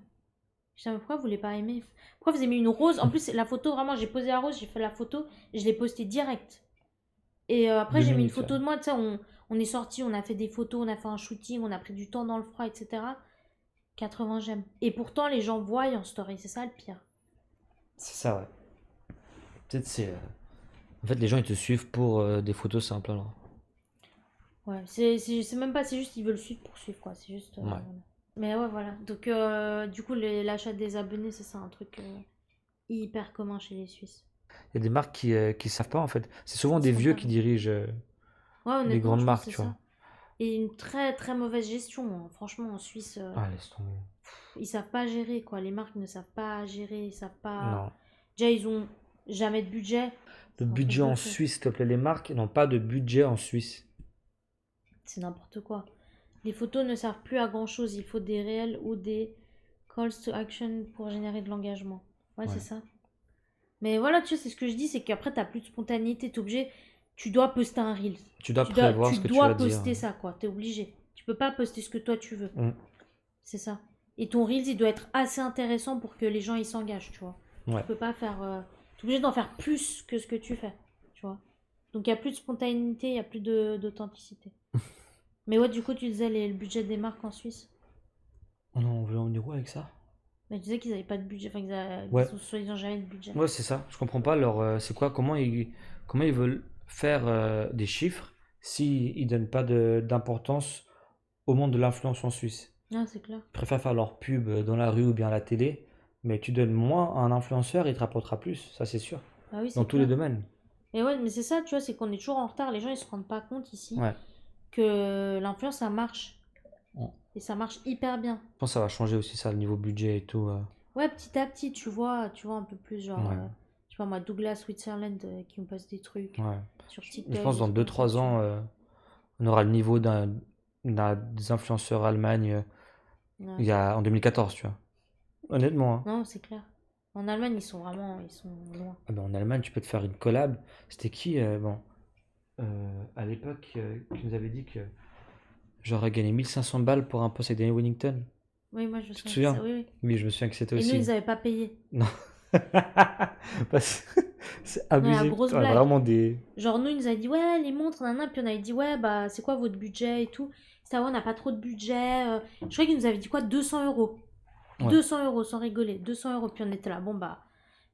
Je sais pas pourquoi vous voulez pas aimer. Pourquoi vous avez mis une rose? En plus, la photo, vraiment, j'ai posé la rose, j'ai fait la photo, et je l'ai postée direct. Et après, Deux j'ai mis une minutes, là. photo de moi, tu sais, on est sorti, on a fait des photos, on a fait un shooting, on a pris du temps dans le froid, etc. 80 j'aime. Et pourtant, les gens voient en story, c'est ça le pire. C'est ça, ouais. Peut-être c'est... En fait, les gens, ils te suivent pour des photos simples, alors. Ouais, c'est même pas, c'est juste ils veulent suivre pour suivre quoi, c'est juste. Ouais. Voilà. Mais ouais, voilà. Donc, du coup, l'achat des abonnés, c'est un truc hyper commun chez les Suisses. Il y a des marques qui savent pas, en fait. C'est souvent Ils se des font vieux pas qui vieux. dirigent Ouais, les honnêtement, grandes je pense marques, que c'est tu vois. ça. Et une très très mauvaise gestion, hein. Franchement, en Suisse, Ah, laisse tomber. ils savent pas gérer quoi. Les marques ne savent pas gérer, ils savent pas. Non. Déjà, ils ont jamais de budget. Le C'est un truc budget de en fou. Suisse, s'il te plaît, les marques n'ont pas de budget en Suisse. C'est n'importe quoi. Les photos ne servent plus à grand chose. Il faut des réels ou des calls to action pour générer de l'engagement. Ouais, c'est Ouais. ça. Mais voilà, tu sais, c'est ce que je dis, c'est qu'après, t'as plus de spontanéité, t'es obligé, tu dois poster un reel. Tu dois prévoir Tu ce que tu dois vas dire. poster ça, quoi, t'es obligé. Tu peux pas poster ce que toi tu veux. Mm. C'est ça. Et ton reel, il doit être assez intéressant pour que les gens ils s'engagent, tu vois. Ouais. Tu peux pas faire... T'es obligé d'en faire plus que ce que tu fais, tu vois. Donc il y a plus de spontanéité, il y a plus d'authenticité. Mais ouais, du coup, tu disais le budget des marques en Suisse. Oh non, on veut en venir où avec ça? Mais tu disais qu'ils avaient pas de budget, enfin Ouais. ils ont soi-disant jamais de budget. Ouais, c'est ça. Je comprends pas leur. C'est quoi? Comment ils veulent faire des chiffres si ils donnent pas d'importance au monde de l'influence en Suisse? Ah, c'est clair. Ils préfèrent faire leur pub dans la rue ou bien à la télé, mais tu donnes moins à un influenceur, il te rapportera plus, ça c'est sûr. Ah oui, Dans c'est tous les clair. domaines. Et ouais, mais c'est ça, tu vois, c'est qu'on est toujours en retard. Les gens, ils se rendent pas compte ici Ouais. que l'influence, ça marche. Bon. Et ça marche hyper bien. Je pense que ça va changer aussi ça, le niveau budget et tout. Ouais, petit à petit, tu vois un peu plus, genre, Ouais. je sais pas moi, Douglas Switzerland qui me poste des trucs Ouais. sur Je TikTok, pense des dans trucs comme ça, 2-3 tu vois. ans, on aura le niveau des influenceurs Allemagne Ouais. il y a, en 2014, tu vois. Honnêtement, hein. Non, c'est clair. En Allemagne, ils sont loin. Ah ben, en Allemagne, tu peux te faire une collab. C'était qui, bon, à l'époque, qui nous avait dit que j'aurais gagné 1500 balles pour un post avec Danny Wellington. Oui, moi je me Tu te souviens de ça, souviens? oui, oui. Oui, je me souviens que c'était Et nous, aussi. ils avaient pas payé. Non. Parce que c'est Non, la abusé, grosse putain, blague. vraiment des. Genre, nous, ils nous a dit, ouais, les montres, nanana. Puis on avait dit, ouais, bah, c'est quoi votre budget et tout. C'était, ouais, on n'a pas trop de budget. Je crois qu'ils nous avaient dit quoi, 200 euros. Ouais, 200 euros, sans rigoler. 200 euros. Puis on était là, bon, bah,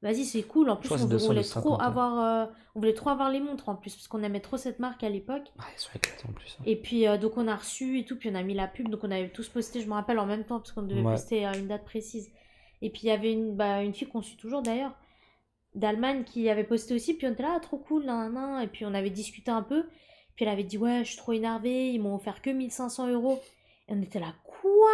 vas-y, c'est cool. En je crois plus, que c'est 200 de voulait trop 50. Ouais. avoir, on voulait trop avoir les montres en plus, parce qu'on aimait trop cette marque à l'époque. Ah, ils sont éclatants en plus, hein. Et puis, donc, on a reçu et tout. Puis on a mis la pub. Donc, on avait tous posté, je me rappelle, en même temps, parce qu'on devait Ouais. poster à une date précise. Et puis, il y avait une fille qu'on suit toujours d'ailleurs d'Allemagne qui avait posté aussi, puis on était là, ah, trop cool, nan, nan, nan. Et puis on avait discuté un peu, puis elle avait dit, ouais, je suis trop énervée, ils m'ont offert que 1500 euros. Et on était là, quoi?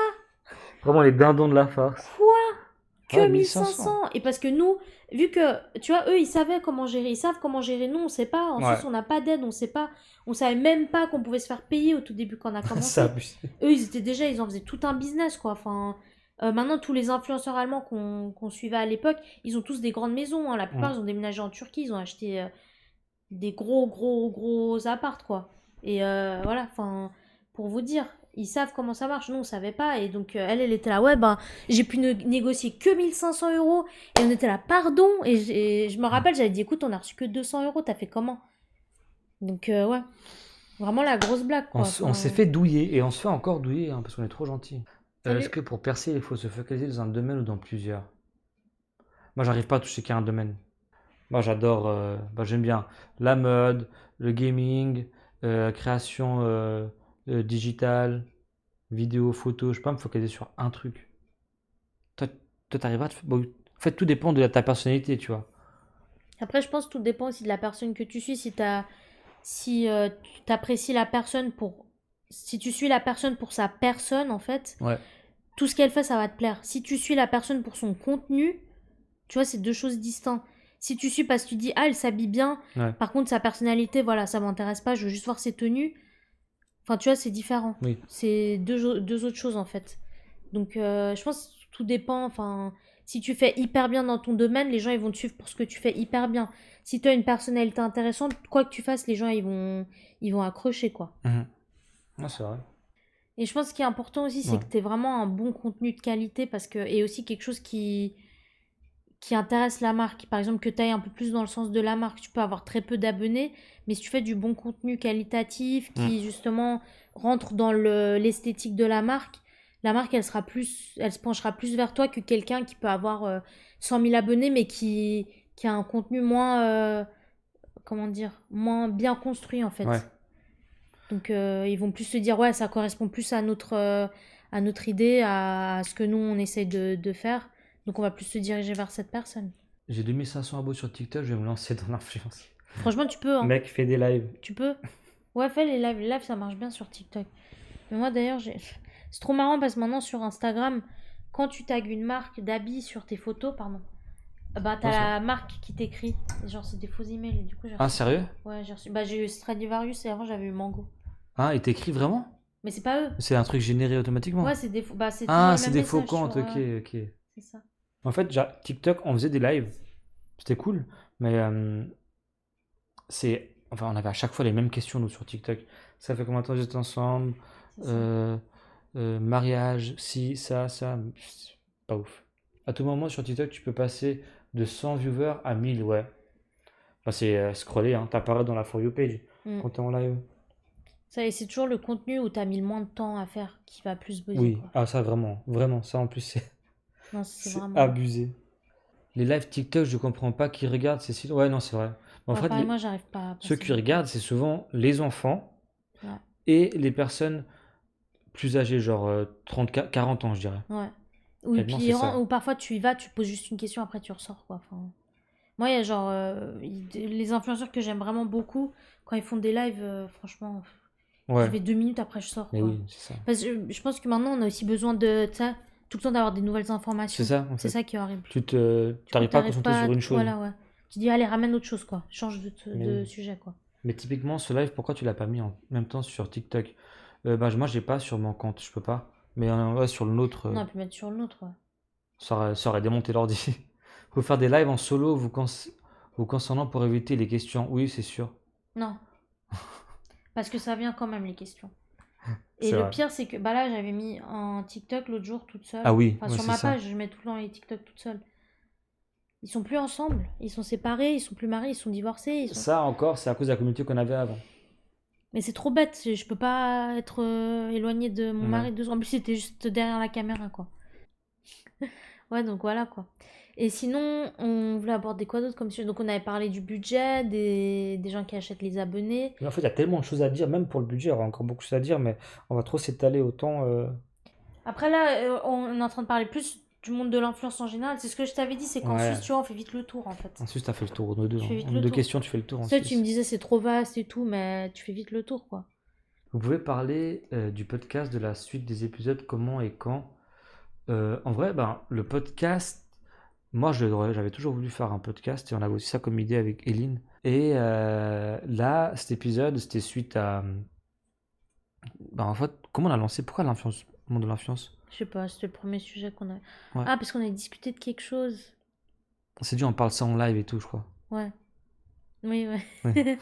Vraiment les dindons de la farce. Quoi? Ouais, Que 1500. 1500? Et parce que nous, vu que, tu vois, eux, ils savaient comment gérer, ils savent comment gérer, nous, on sait pas, en Ouais, Suisse, on n'a pas d'aide, on sait pas, on savait même pas qu'on pouvait se faire payer au tout début quand on a ça commencé. abuse. Eux, ils étaient déjà, ils en faisaient tout un business, quoi. Enfin, maintenant, tous les influenceurs allemands qu'on suivait à l'époque, ils ont tous des grandes maisons, hein. La plupart, Mm. ils ont déménagé en Turquie, ils ont acheté des gros apparts, quoi. Et voilà, enfin, pour vous dire, ils savent comment ça marche. Nous, on savait pas. Et donc, elle était là, ouais, ben, j'ai pu négocier que 1500 euros. Et on était là, pardon. Et je me rappelle, j'avais dit, écoute, on a reçu que 200 euros, t'as fait comment? Donc, ouais, vraiment la grosse blague, quoi. On s'est Enfin, fait douiller et on se fait encore douiller hein, parce qu'on est trop gentil. Est-ce salut. que pour percer, il faut se focaliser dans un domaine ou dans plusieurs? Moi, j'arrive pas à toucher qu'à un domaine. Moi, j'adore, bah, j'aime bien la mode, le gaming, création digitale, vidéo, photo. Je peux pas me focaliser sur un truc. Toi, t'arrives à bon, en fait, tout dépend de ta personnalité, tu vois. Après, je pense que tout dépend aussi de la personne que tu suis. Si tu t'apprécies la personne pour. Si tu suis la personne pour sa personne, en fait, Ouais. tout ce qu'elle fait, ça va te plaire. Si tu suis la personne pour son contenu, tu vois, c'est deux choses distinctes. Si tu suis parce que tu dis, ah, elle s'habille bien, Ouais. par contre, sa personnalité, voilà, ça m'intéresse pas, je veux juste voir ses tenues. Enfin, tu vois, c'est différent. Oui. C'est deux autres choses, en fait. Donc, je pense que tout dépend. Enfin, si tu fais hyper bien dans ton domaine, les gens, ils vont te suivre pour ce que tu fais hyper bien. Si tu as une personnalité intéressante, quoi que tu fasses, les gens, ils vont accrocher, quoi. Mhm. Ouais, c'est vrai. Et je pense qu'il est important aussi, c'est Ouais. que tu aies vraiment un bon contenu de qualité parce que, et aussi quelque chose qui intéresse la marque. Par exemple, que tu ailles un peu plus dans le sens de la marque. Tu peux avoir très peu d'abonnés, mais si tu fais du bon contenu qualitatif Mm. qui justement rentre dans l'esthétique de la marque, elle se penchera plus vers toi que quelqu'un qui peut avoir 100 000 abonnés, mais qui a un contenu moins, comment dire, moins bien construit en Ouais. fait. Donc ils vont plus se dire, ouais, ça correspond plus à notre idée, à ce que nous, on essaie de faire. Donc on va plus se diriger vers cette personne. J'ai 2500 abos sur TikTok, je vais me lancer dans l'influence. Franchement, tu peux, hein. Mec, fais des lives. Tu peux. Ouais, fais les lives. Les lives, ça marche bien sur TikTok. Mais moi, d'ailleurs, c'est trop marrant parce que maintenant, sur Instagram, quand tu tags une marque d'habits sur tes photos, pardon, bah, t'as Non, ça va. la marque qui t'écrit. Genre, c'est des faux emails. Et du coup, j'ai Ah, reçu. sérieux? Ouais, j'ai reçu. Bah, j'ai eu Stradivarius et avant, j'avais eu Mango. Ah, il t'écrit vraiment? Mais c'est pas eux. C'est un truc généré automatiquement? Ouais, bah, c'est toujours Ah, le c'est même des faux message comptes, sur. ok, ok. C'est ça. En fait, TikTok, on faisait des lives, c'était cool, mais enfin, on avait à chaque fois les mêmes questions, nous, sur TikTok. Ça fait combien de temps que vous êtes ensemble? C'est ça. Euh, mariage, si, ça, c'est pas ouf. À tout moment, sur TikTok, tu peux passer de 100 viewers à 1000, ouais. Enfin, c'est scroller, hein, t'apparais dans la For You page Mm. quand t'es en live. Ça, et c'est toujours le contenu où t'as mis le moins de temps à faire qui va plus buzzer, Oui, quoi. ah ça vraiment, vraiment, ça en plus Non, c'est c'est vraiment. abusé. Les lives TikTok, je comprends pas qui regarde ces sites. Ouais, non, c'est vrai. Mais en Ouais, fait, pareil, moi, j'arrive pas à ceux passer qui mon temps. regardent, c'est souvent les enfants Ouais. et les personnes plus âgées, genre 30, 40 ans, je dirais. Ouais. Oui, Réellement, c'est ça. ou parfois tu y vas, tu poses juste une question, après tu ressors, quoi. Enfin, moi, il y a genre. Les influenceurs que j'aime vraiment beaucoup, quand ils font des lives, franchement, j'y Ouais, vais 2 minutes, après je sors, mais quoi. oui, c'est ça. Parce que je pense que maintenant, on a aussi besoin de ça, tout le temps d'avoir des nouvelles C'est informations. ça, en C'est fait. ça qui est horrible. Tu Du coup, t'arrives pas à te t'arrives concentrer pas sur à. une chose. Voilà, ouais. Tu dis, allez, ramène autre chose, quoi. Change Mais de oui. sujet, quoi. Mais typiquement, ce live, pourquoi tu l'as pas mis en même temps sur TikTok? Bah, moi, j'ai pas sur mon compte, je peux pas. Mais ouais, sur le nôtre, Non, on peut mettre sur le nôtre, ouais. ça aurait démonté l'ordi. Faut faire des lives en solo vous concernant pour éviter les questions. Oui, c'est sûr. Non, parce que ça vient quand même, les questions. Et C'est le vrai. pire, c'est que, bah là, j'avais mis un TikTok l'autre jour toute Ah seule. oui, Enfin, ouais, sur c'est ma ça. page, je mets tout le temps les TikTok toute seule. Ils sont plus ensemble, ils sont séparés, ils sont plus mariés, ils sont divorcés, ils sont... Ça encore, c'est à cause de la communauté qu'on avait avant. Mais c'est trop bête, je peux pas être éloignée de mon Ouais. mari deux ans. En plus, c'était juste derrière la caméra, quoi. Ouais, donc voilà, quoi. Et sinon, on voulait aborder quoi d'autre comme sujet? Donc on avait parlé du budget, des gens qui achètent les abonnés. Mais en fait, il y a tellement de choses à dire, même pour le budget, il y aura encore beaucoup de choses à dire, mais on va trop s'étaler autant. Après là, on est en train de parler plus du monde de l'influence en général. C'est ce que je t'avais dit, c'est qu'en Suisse, Ouais. tu vois, on fait vite le tour, en fait. Ensuite, t'as fait le tour, nous deux, Tu hein. fais vite En le deux tour. questions, tu fais le tour en Tu sais, tu me Suisse. disais c'est trop vaste et tout, mais tu fais vite le tour, quoi. Vous pouvez parler du podcast, de la suite des épisodes, comment et quand. En vrai, ben, le podcast, moi, j'avais toujours voulu faire un podcast et on avait aussi ça comme idée avec Eline. Et là, cet épisode, c'était suite à. Ben, en fait, comment on a lancé? Pourquoi l'influence, le monde de l'influence? Je sais pas, c'était le premier sujet qu'on a. Ouais. Ah, parce qu'on avait discuté de quelque chose. On s'est dit, on parle ça en live et tout, je crois. Ouais. Oui, Ouais. ouais.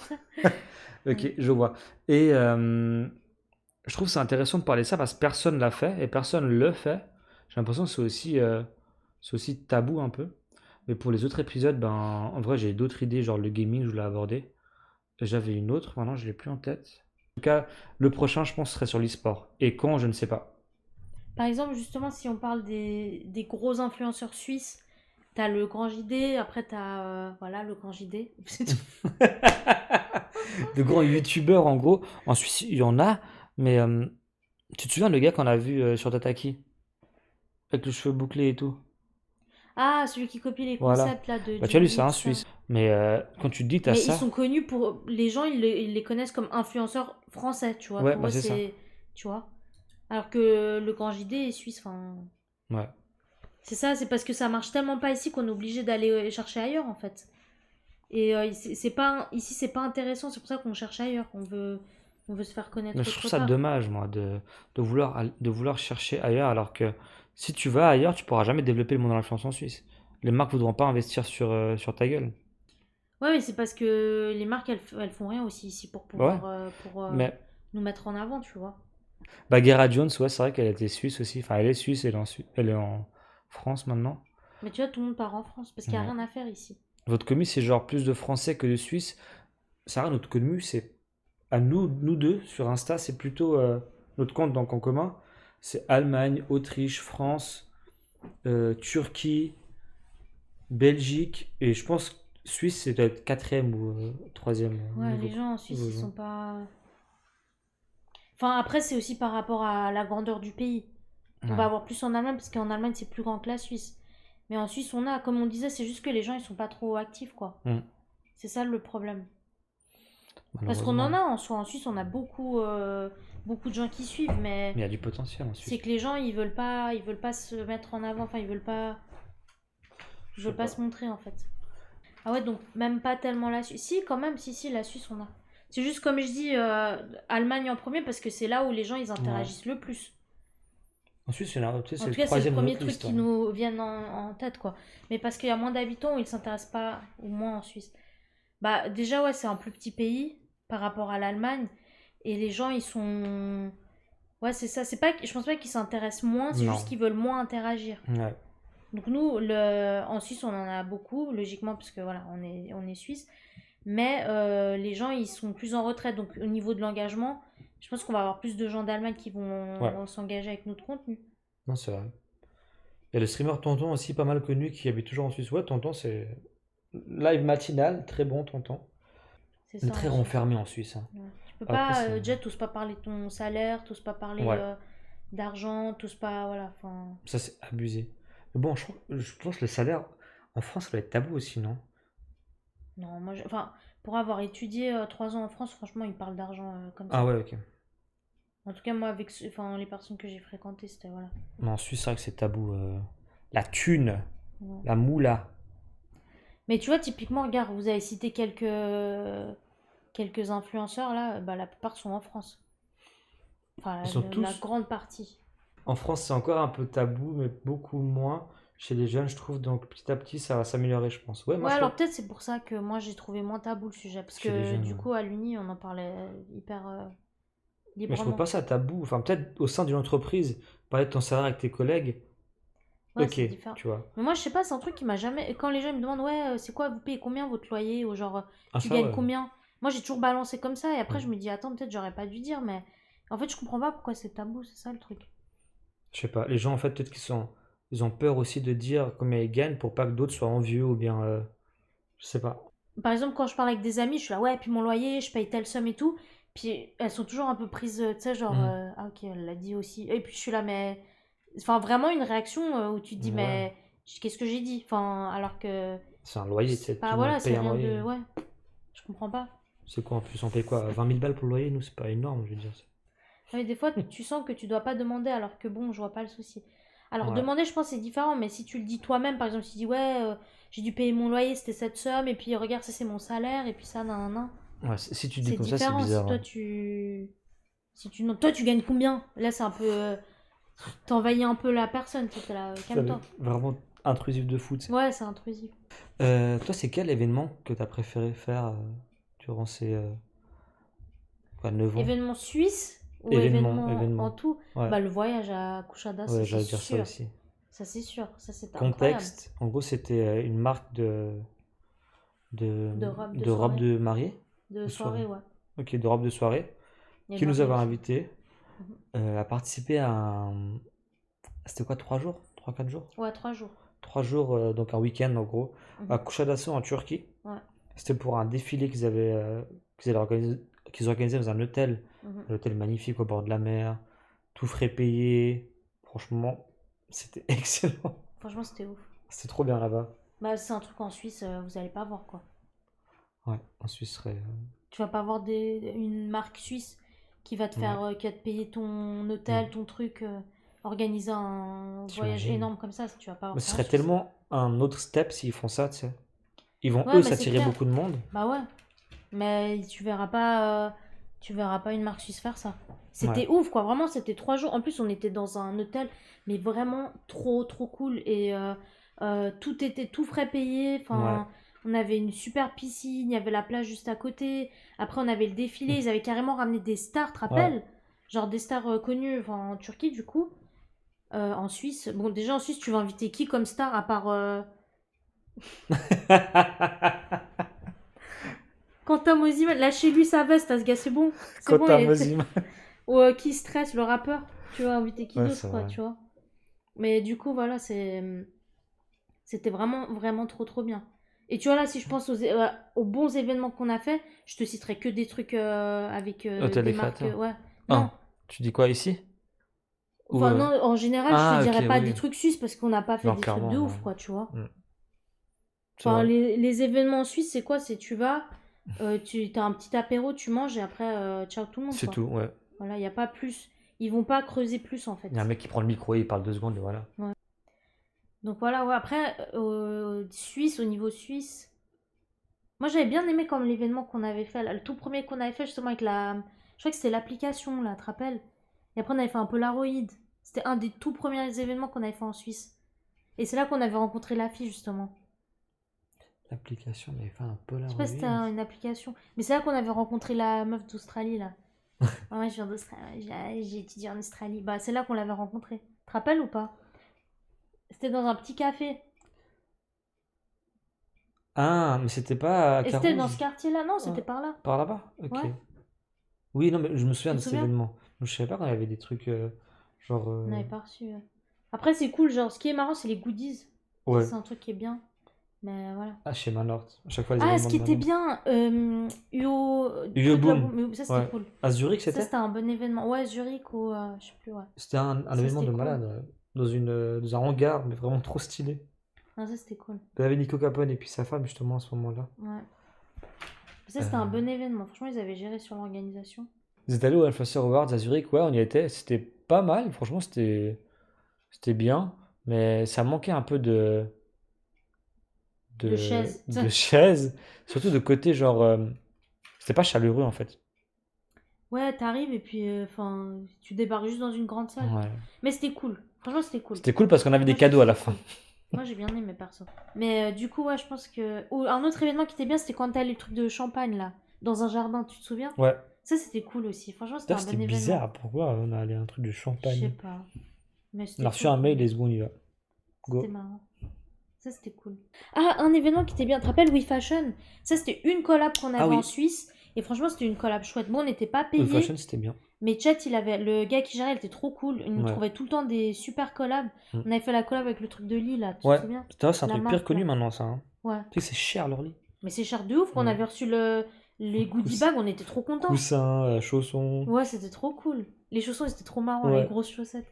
Ok, Ouais. je vois. Et je trouve que c'est intéressant de parler de ça parce que personne l'a fait et personne le fait. J'ai l'impression que c'est aussi tabou un peu. Mais pour les autres épisodes, ben, en vrai, j'ai d'autres idées, genre le gaming, je voulais aborder. J'avais une autre, maintenant je l'ai plus en tête. En tout cas, le prochain, je pense, serait sur l'e-sport. Et quand, je ne sais pas. Par exemple, justement, si on parle des gros influenceurs suisses, t'as le Grand JD, après t'as voilà, le Grand JD. C'est tout. De grands youtubeurs, en gros. En Suisse, il y en a, mais tu te souviens le gars qu'on a vu sur Tataki? Avec les cheveux bouclés et tout. Ah, celui qui copie les Voilà. concepts là de Bah, tu as lu Jimmy ça, un X. Suisse. Mais quand tu te dis que t'as Mais ils ça, sont connus pour... Les gens, ils les connaissent comme influenceurs français, tu vois. ouais, Pour bah eux, c'est ça. c'est... Tu vois. Alors que le Grand JD est suisse, enfin... Ouais. C'est ça, c'est parce que ça marche tellement pas ici qu'on est obligé d'aller chercher ailleurs, en fait. Et c'est pas... Ici, c'est pas intéressant, c'est pour ça qu'on cherche ailleurs. On veut se faire Mais connaître je trouve autre ça part. dommage, moi, de vouloir chercher ailleurs, alors que si tu vas ailleurs, tu pourras jamais développer le monde de l'influence en Suisse. Les marques voudront pas investir sur ta gueule. Ouais, mais c'est parce que les marques, elles font rien aussi ici pour Bah ouais. pouvoir... pour Mais nous mettre en avant, tu vois. Bagheera Jones, ouais, c'est vrai qu'elle était suisse aussi. Enfin, elle est suisse, elle est en France maintenant. Mais tu vois, tout le monde part en France parce qu'il y a Ouais. rien à faire ici. Votre commu, c'est genre plus de Français que de Suisses. Sarah, notre commu, c'est à nous deux sur Insta, c'est plutôt notre compte donc en commun. C'est Allemagne, Autriche, France, Turquie, Belgique et je pense Suisse, c'est peut-être quatrième ou troisième Ouais, niveau. les gens en Suisse, niveau ils sont joueur. pas... Enfin, après, c'est aussi par rapport à la grandeur du pays. On va Ouais, avoir plus en Allemagne parce qu'en Allemagne, c'est plus grand que la Suisse. Mais en Suisse, on a, comme on disait, c'est juste que les gens, ils sont pas trop actifs, quoi. hmm, C'est ça le problème. Parce qu'on en malheureusement. a en soi. En Suisse, on a beaucoup, beaucoup de gens qui suivent, mais Mais il y a du potentiel en c'est Suisse. que les gens, ils veulent pas se mettre en avant. Enfin, ils Je sais veulent pas pas. se montrer, en fait. Ah ouais, donc même pas tellement la Suisse. Si, quand même, si, la Suisse, on a. C'est juste comme je dis, Allemagne en premier parce que c'est là où les gens, ils Ouais. interagissent le plus. En Suisse, tu sais, En c'est tout le cas, c'est le troisième de premier notre truc liste, qui hein. nous vient en tête, quoi. Mais parce qu'il y a moins d'habitants où ils s'intéressent pas, ou moins en Suisse. Bah, déjà, ouais, c'est un plus petit pays par rapport à l'Allemagne. Et les gens, ils sont. Ouais, c'est ça. C'est pas... Je pense pas qu'ils s'intéressent moins, c'est juste Non. qu'ils veulent moins interagir. Ouais. Donc, nous, en Suisse, on en a beaucoup, logiquement, parce que voilà, on est suisse. Mais les gens, ils sont plus en retraite. Donc, au niveau de l'engagement, je pense qu'on va avoir plus de gens d'Allemagne qui Ouais. vont s'engager avec notre contenu. Non, c'est vrai. Il y a le streamer Tonton aussi, pas mal connu, qui habite toujours en Suisse. Ouais, Tonton, c'est live matinal, très bon, Tonton. C'est On est ça très en Suisse. renfermé en Suisse, hein. Ouais. Tu peux Après, pas, c'est. Jet, t'oses pas parler de ton salaire, t'oses pas parler Ouais, d'argent, t'oses pas, voilà, enfin... ça c'est abusé. Mais bon, je pense que le salaire en France, ça doit être tabou aussi, non? Non, moi, enfin, pour avoir étudié 3 ans en France, franchement, ils parlent d'argent comme Ah ça. ouais, ok. En tout cas, moi, avec enfin, les personnes que j'ai fréquentées, c'était, voilà. Mais en Suisse, c'est vrai que c'est tabou. La thune, Ouais. la moula. Mais tu vois, typiquement, regarde, vous avez cité quelques influenceurs là, bah, la plupart sont en France. Enfin, Ils sont la tous. grande partie. En France, c'est encore un peu tabou, mais beaucoup moins chez les jeunes, je trouve. Donc petit à petit, ça va s'améliorer, je pense. Ouais, moi Ouais, je alors trouve. peut-être c'est pour ça que moi j'ai trouvé moins tabou le sujet. Parce Chez les que jeunes, du ouais. coup, à l'Uni, on en parlait hyper Mais je trouve pas librement. ça tabou. Enfin, peut-être au sein d'une entreprise, parler de ton salaire avec tes collègues, Ouais, ok, c'est différent. tu vois. Mais moi, je sais pas, c'est un truc qui m'a jamais. Quand les gens ils me demandent, ouais, c'est quoi, vous payez combien votre loyer? Ou genre, Ah, tu ça, gagnes ouais. combien? Moi, j'ai toujours balancé comme ça. Et après, je Mm. me dis, attends, peut-être j'aurais pas dû dire. Mais en fait, je comprends pas pourquoi c'est tabou. C'est ça le truc. Je sais pas. Les gens, en fait, peut-être qu'ils sont. Ils ont peur aussi de dire combien ils gagnent pour pas que d'autres soient envieux ou bien. Je sais pas. Par exemple, quand je parle avec des amis, je suis là, ouais, puis mon loyer, je paye telle somme et tout. Puis elles sont toujours un peu prises, tu sais, genre, Mm. ah ok, elle l'a dit aussi. Et puis je suis là, mais. Enfin, vraiment une réaction où tu te dis, Ouais. mais qu'est-ce que j'ai dit? Enfin, alors que C'est un loyer, tu c'est sais. Tout pas, le monde voilà, c'est paye un rien loyer. de. Ouais, je comprends pas. C'est quoi en plus? On paye quoi? 20 000 balles pour le loyer? Nous, c'est pas énorme, je veux dire. Mais des fois, tu sens que tu dois pas demander alors que bon, je vois pas le souci. Alors, Ouais. demander, je pense, c'est différent, mais si tu le dis toi-même, par exemple, si tu dis, ouais, j'ai dû payer mon loyer, c'était cette somme, et puis regarde, ça c'est mon salaire, et puis ça, nan, nan, nan. Ouais, si tu dis C'est comme ça, c'est différent si bizarre. toi Ouais. tu. Si tu. Non, toi, tu gagnes combien? Là, c'est un peu. T'envahis un peu la personne, tu sais, t'es là, Ça va calme-toi. être vraiment intrusif de fou, tu sais. Ouais, c'est intrusif. Toi, c'est quel événement que t'as préféré faire durant ces quoi, 9 ans? Événement suisse ou Événement, événement en événement. tout? Ouais, Bah, le voyage à Kushada, ça ouais, c'est j'allais dire ça sûr. aussi. Ça c'est sûr. Ça c'était incroyable. Contexte, en gros, c'était une marque de, De de robe soirée. de mariée, De de soirée. soirée, ouais. Ok, de robe de soirée, Il y a qui nous marié avait aussi. invités Mhm. à participer à un. C'était quoi, 3 jours? 3, 4 jours? Ouais, 3 jours. 3 jours, donc un week-end en gros, à Mhm. Kuşadası en Turquie. Ouais. C'était pour un défilé qu'ils organisaient dans Mhm. un hôtel magnifique au bord de la mer, tout frais payé. Franchement, c'était excellent. Franchement, c'était ouf. C'était trop bien là-bas. Bah, c'est un truc en Suisse, vous allez pas voir quoi. Ouais, en Suisse serait. Tu vas pas voir une marque suisse qui va te Ouais, faire, qui va te payer ton hmm, hôtel, ton truc, organiser un voyage t'imagines. énorme comme ça, tu vas pas Mais voir ce ça en serait Suisse. tellement un autre step s'ils font ça, tu sais. Ils vont Ouais, eux mais c'est s'attirer clair. beaucoup de monde. Bah ouais. Mais tu verras pas une marque suisse faire ça. Ouais, C'était ouf, quoi. Vraiment, c'était 3 jours. En plus, on était dans un hôtel, mais vraiment trop, trop cool. Et tout était tout frais payé. ouais. Enfin, on avait une super piscine, il y avait la plage juste à côté. Après, on avait le défilé. Ils avaient carrément ramené des stars, tu te Ouais. rappelles? Genre des stars connues, enfin, en Turquie, du coup. En Suisse. Bon, déjà, en Suisse, tu vas inviter qui comme star à part Quentin Mosiman? Lâchez-lui sa veste, à ce gars, c'est bon. C'est bon, Kota il est. Mozim. Ou qui stresse, le rappeur. Tu vois, inviter qui Ouais, d'autre, c'est quoi, vrai. tu vois. Mais du coup, voilà, c'était vraiment, vraiment trop, trop bien. Et tu vois, là, si je pense aux bons événements qu'on a fait, je te citerai que des trucs avec Hôtel des des marques. créateurs. Ouais. Non. Ah, tu dis quoi ici? Ou Enfin, non, en général, je te Ah, ok, dirais oui, pas des oui. trucs suisses parce qu'on n'a pas fait Non, des trucs de clairement, ouf, non. quoi, tu vois. Hmm, c'est Enfin, vrai. les événements en Suisse, c'est quoi? C'est tu vas, tu as un petit apéro, tu manges et après, ciao tout le monde, C'est quoi. tout, ouais. Voilà, il n'y a pas plus. Ils vont pas creuser plus, en Il y a un fait. mec qui prend le micro et il parle 2 secondes et voilà. Ouais. Donc voilà, ouais. Après, Suisse, au niveau suisse, moi j'avais bien aimé comme l'événement qu'on avait fait, là, le tout premier qu'on avait fait justement avec la. Je crois que c'était l'application, là, tu te rappelles? Et après, on avait fait un Polaroid. C'était un des tout premiers événements qu'on avait fait en Suisse. Et c'est là qu'on avait rencontré la fille, justement. L'application m'avait fait un Je sais pas si c'était Polaroid. une application. Mais c'est là qu'on avait rencontré la meuf d'Australie, là. Ah ouais, je viens d'Australie. J'ai étudié en Australie. Bah, c'est là qu'on l'avait rencontrée. Tu te rappelles ou pas? C'était dans un petit café. Ah, mais c'était pas à Et c'était dans ce Carouge? quartier-là. Non, Ah, c'était par là. par là-bas? Ok. Ouais, Oui, non, mais je me souviens tu de te cet souviens? événement. Je savais pas qu'on avait des trucs genre. On n'avait pas reçu. Après, c'est cool. Genre, ce qui est marrant, c'est les goodies. Ça, Ouais. c'est un truc qui est bien. Mais voilà. Ah, chez Manort. À chaque fois, les Ah, ce événements qui de était Manort. bien, UO, Yo truc là, Boom. mais ça c'était Ouais. cool. À Zurich, Ça c'était? c'était un bon événement. Ouais, Zurich ou je sais plus, ouais. C'était un Ça événement c'était de cool. malade. Dans un hangar, mais vraiment trop stylé. Ah, ça c'était cool. Il y avait Nico Capone et puis sa femme, justement, à ce moment-là. Ouais. Ça Euh, c'était un bon événement. Franchement, ils avaient géré sur l'organisation. Vous êtes allé au Alpha Awards à Zurich? Ouais, on y était. C'était pas mal. Franchement, c'était bien. Mais ça manquait un peu De chaise. de chaises, surtout de côté, genre, c'était pas chaleureux en fait. Ouais, t'arrives et puis enfin, tu débarques juste dans une grande salle. Ouais. Mais c'était cool. Franchement, c'était cool. C'était cool parce qu'on avait des Moi, j'ai cadeaux à trouvé la fin. cool. Moi, j'ai bien aimé perso. Mais du coup, ouais, je pense que. Ou un autre événement qui était bien, c'était quand t'as les trucs de champagne là, dans un jardin, tu te souviens? Ouais. Ça, c'était cool aussi. Franchement, c'était D'ailleurs, un c'était bon événement. bizarre. Pourquoi on a allé à un truc de Je sais champagne? pas. Mais On a c'était reçu cool un quand mail même. et secondes, il va. C'était Go. marrant. Ça, c'était cool. Ah, un événement qui était bien. Tu te rappelles We Fashion? Ça, c'était une collab qu'on Ah avait en oui. Suisse. Et franchement, c'était une collab chouette. Bon, on n'était pas Oui, Fashion, payé. c'était bien. Mais Chet, le gars qui gérait, il était trop cool. Il nous Ouais. trouvait tout le temps des super collabs. Mm. On avait fait la collab avec le truc de lit, là. Tu te Ouais. souviens? C'est un La truc pire marque, connu là. maintenant, ça. Hein. Ouais. Tu sais que c'est cher leur lit. Mais c'est cher de ouf qu'on Ouais. avait reçu les goodie Couss- bags. On était trop contents. Coussins, chaussons. Ouais, c'était trop cool. Les chaussons, c'était trop marrant, les Ouais. grosses chaussettes.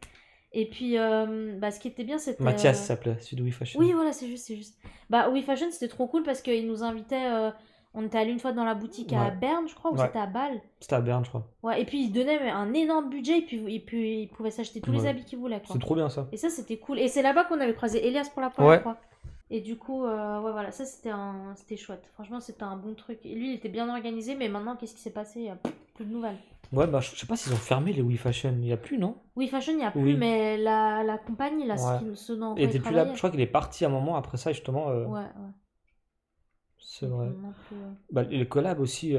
Et puis, bah, ce qui était bien, c'était. Mathias s'appelait, celui de We Fashion. Oui, voilà, c'est juste, c'est juste. Bah, We Fashion, c'était trop cool parce qu'ils nous invitaient. On était allé une fois dans la boutique à Ouais. Berne, je crois, ou Ouais. c'était à Bâle. C'était à Berne, je crois. Ouais, et puis ils donnaient un énorme budget et puis ils pouvaient s'acheter tous les Ouais. habits qu'ils voulaient, quoi. C'est trop bien ça. Et ça, c'était cool. Et c'est là-bas qu'on avait croisé Elias pour la première Ouais. fois. Et du coup, ouais, voilà, ça c'était chouette. Franchement, c'était un bon truc. Et lui, il était bien organisé, mais maintenant, qu'est-ce qui s'est passé? Il y a plus de nouvelles. Ouais, bah je sais pas s'ils ont fermé les We Fashion. Il y a plus, non? Oui, Fashion, il n'y a plus, Oui. mais la compagnie, là, Ouais. ce dont Il il était plus là. travaillait. Je crois qu'il est parti à un moment après ça, justement. Ouais, ouais. C'est Donc, vrai. maintenant, plus, Bah, les collabs aussi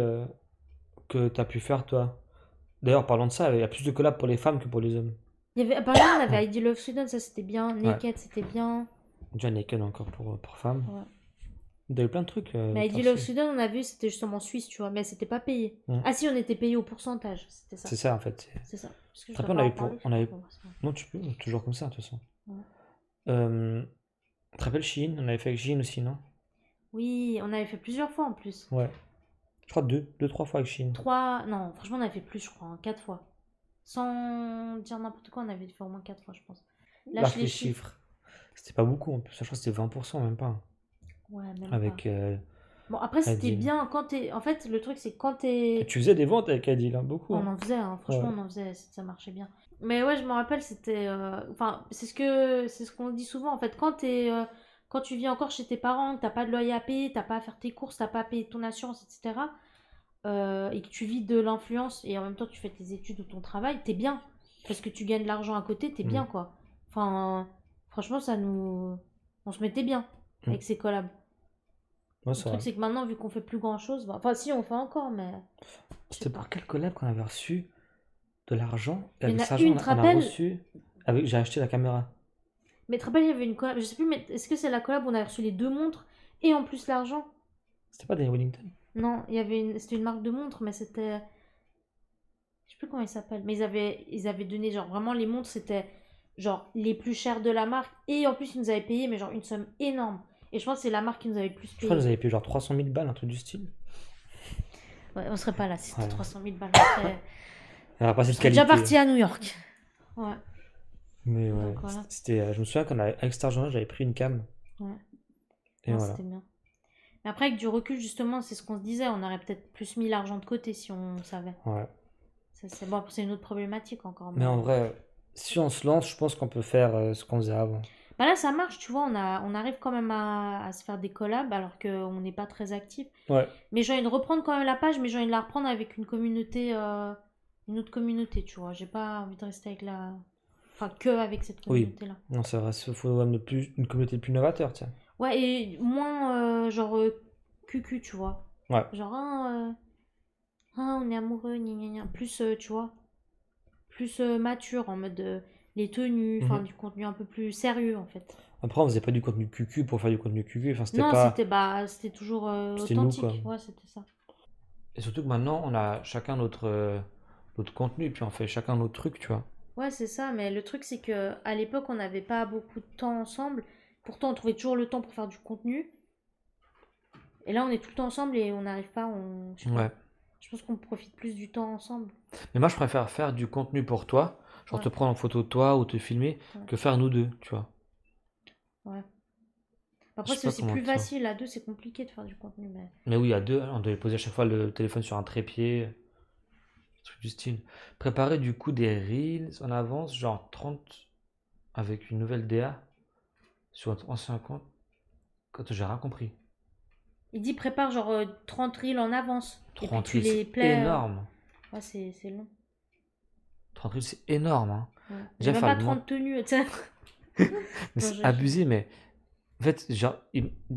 que t'as pu faire, toi. D'ailleurs, parlant de ça, il y a plus de collabs pour les femmes que pour les hommes. Il y avait, par exemple, on avait ID Love Sweden, ça c'était bien. Ouais. Naked, c'était bien. Déjà Naked encore pour femmes. Ouais. Il y avait plein de trucs. Mais ID Love Sweden, on a vu, c'était justement suisse, tu vois, mais c'était pas payé. Mm. Ah si, on était payé au pourcentage, c'était ça. C'est ça en fait. C'est ça. Parce que je Après, dois on pas avait en parler, on avait... bon, c'est bon. Non, tu peux, toujours comme ça, de toute façon. Ouais. Tu te rappelles Shein? On avait fait avec Shein aussi, non? Oui, on avait fait plusieurs fois en plus. Ouais. Je crois deux, trois fois avec Shein. 3, non, franchement, on avait fait plus, je crois, 4 fois. Sans dire n'importe quoi, on avait fait au moins 4 fois, je pense. Lâche les chiffres. C'était pas beaucoup en plus, je crois que c'était 20%, même pas. Ouais, même Avec pas. Bon, après, c'était Adil. bien quand t'es. En fait, le truc, c'est que quand t'es. Et tu faisais des ventes avec Adil, hein, beaucoup. On Hein. en faisait, hein. Franchement, Ouais. on en faisait, ça marchait bien. Mais ouais, je me rappelle, c'était. Enfin, c'est ce qu'on dit souvent. En fait, quand tu vis encore chez tes parents, que t'as pas de loyer à payer, t'as pas à faire tes courses, t'as pas à payer ton assurance, etc. Et que tu vis de l'influence et en même temps tu fais tes études ou ton travail, t'es bien. Parce que tu gagnes de l'argent à côté, t'es bien, quoi. Enfin, franchement, on se mettait bien avec ces collabs. Ouais, Le c'est truc, vrai. c'est que maintenant, vu qu'on fait plus grand chose, enfin, si, on fait encore, mais. Je sais C'était pas. pour quel collab qu'on avait reçu de l'argent? Et Il y en avec a cet argent, une, tu te on a rappelles? reçu. J'ai acheté la caméra. Mais tu te rappelles, il y avait une collab, je sais plus, mais est-ce que c'est la collab où on a reçu les 2 montres et en plus l'argent? C'était pas Daniel Wellington? Non, c'était une marque de montres, mais c'était. Je sais plus comment ils s'appellent. Mais ils avaient donné, genre, vraiment, les montres, c'était, genre, les plus chères de la marque. Et en plus, ils nous avaient payé, mais genre, une somme énorme. Et je pense que c'est la marque qui nous avait le plus Je crois qu'ils payé. avaient payé genre 300 000 balles, un truc du style. Ouais, on serait pas là si c'était Ouais. 300 000 balles. Elle a pas Je cette serais déjà qualité. parti à New York. Ouais. Mais ouais, Donc, voilà. je me souviens avec cet argent-là, j'avais pris une cam. Ouais. Et Non, voilà. c'était bien. Mais après, avec du recul, justement, c'est ce qu'on se disait. On aurait peut-être plus mis l'argent de côté si on savait. Ouais. C'est bon, c'est une autre problématique encore. Mais en vrai, si on se lance, je pense qu'on peut faire ce qu'on faisait avant. Bah là, ça marche, tu vois. On arrive quand même à se faire des collabs alors qu'on n'est pas très actif. Ouais. Mais j'ai envie de reprendre quand même la page, mais j'ai envie de la reprendre avec une communauté, une autre communauté, tu vois. J'ai pas envie de rester avec la. Enfin, que avec cette Oui. communauté-là. Non, c'est vrai, il faut une communauté plus novateur, tiens. Ouais, et moins genre cucu, tu vois. Ouais. Genre, on est amoureux, gna gna gna. Plus, tu vois, plus mature en mode les tenues, enfin Mhm. du contenu un peu plus sérieux en fait. Après, on faisait pas du contenu QQ pour faire du contenu QQ. Enfin, c'était Non, pas. c'était toujours C'était nous, authentique. quoi. Ouais, c'était ça. Et surtout que maintenant, on a chacun notre contenu, puis on fait chacun notre truc, tu vois. Ouais, c'est ça, mais le truc c'est que à l'époque on n'avait pas beaucoup de temps ensemble. Pourtant, on trouvait toujours le temps pour faire du contenu. Et là, on est tout le temps ensemble et on n'arrive pas. Je sais pas. Ouais. Je pense qu'on profite plus du temps ensemble. Mais moi, je préfère faire du contenu pour toi, genre Ouais. te prendre en photo de toi ou te filmer, Ouais. que faire nous deux, tu vois. Ouais. Après, Je sais c'est pas aussi comment plus dire. facile. À deux, c'est compliqué de faire du contenu. Mais... Mais oui, à deux, on devait poser à chaque fois le téléphone sur un trépied, truc du style. Préparer du coup des reels en avance, genre 30 avec une nouvelle DA sur notre ancien compte. Quand j'ai rien compris. Il dit prépare genre 30 reels en avance. Et puis 30 tu reels, les c'est plais. énorme. Ouais, c'est long. 30 reels, c'est énorme, hein. Ouais. J'ai Déjà, même faire pas le 30 tenues, tu sais. Mais Non, c'est abusé, mais en fait, genre,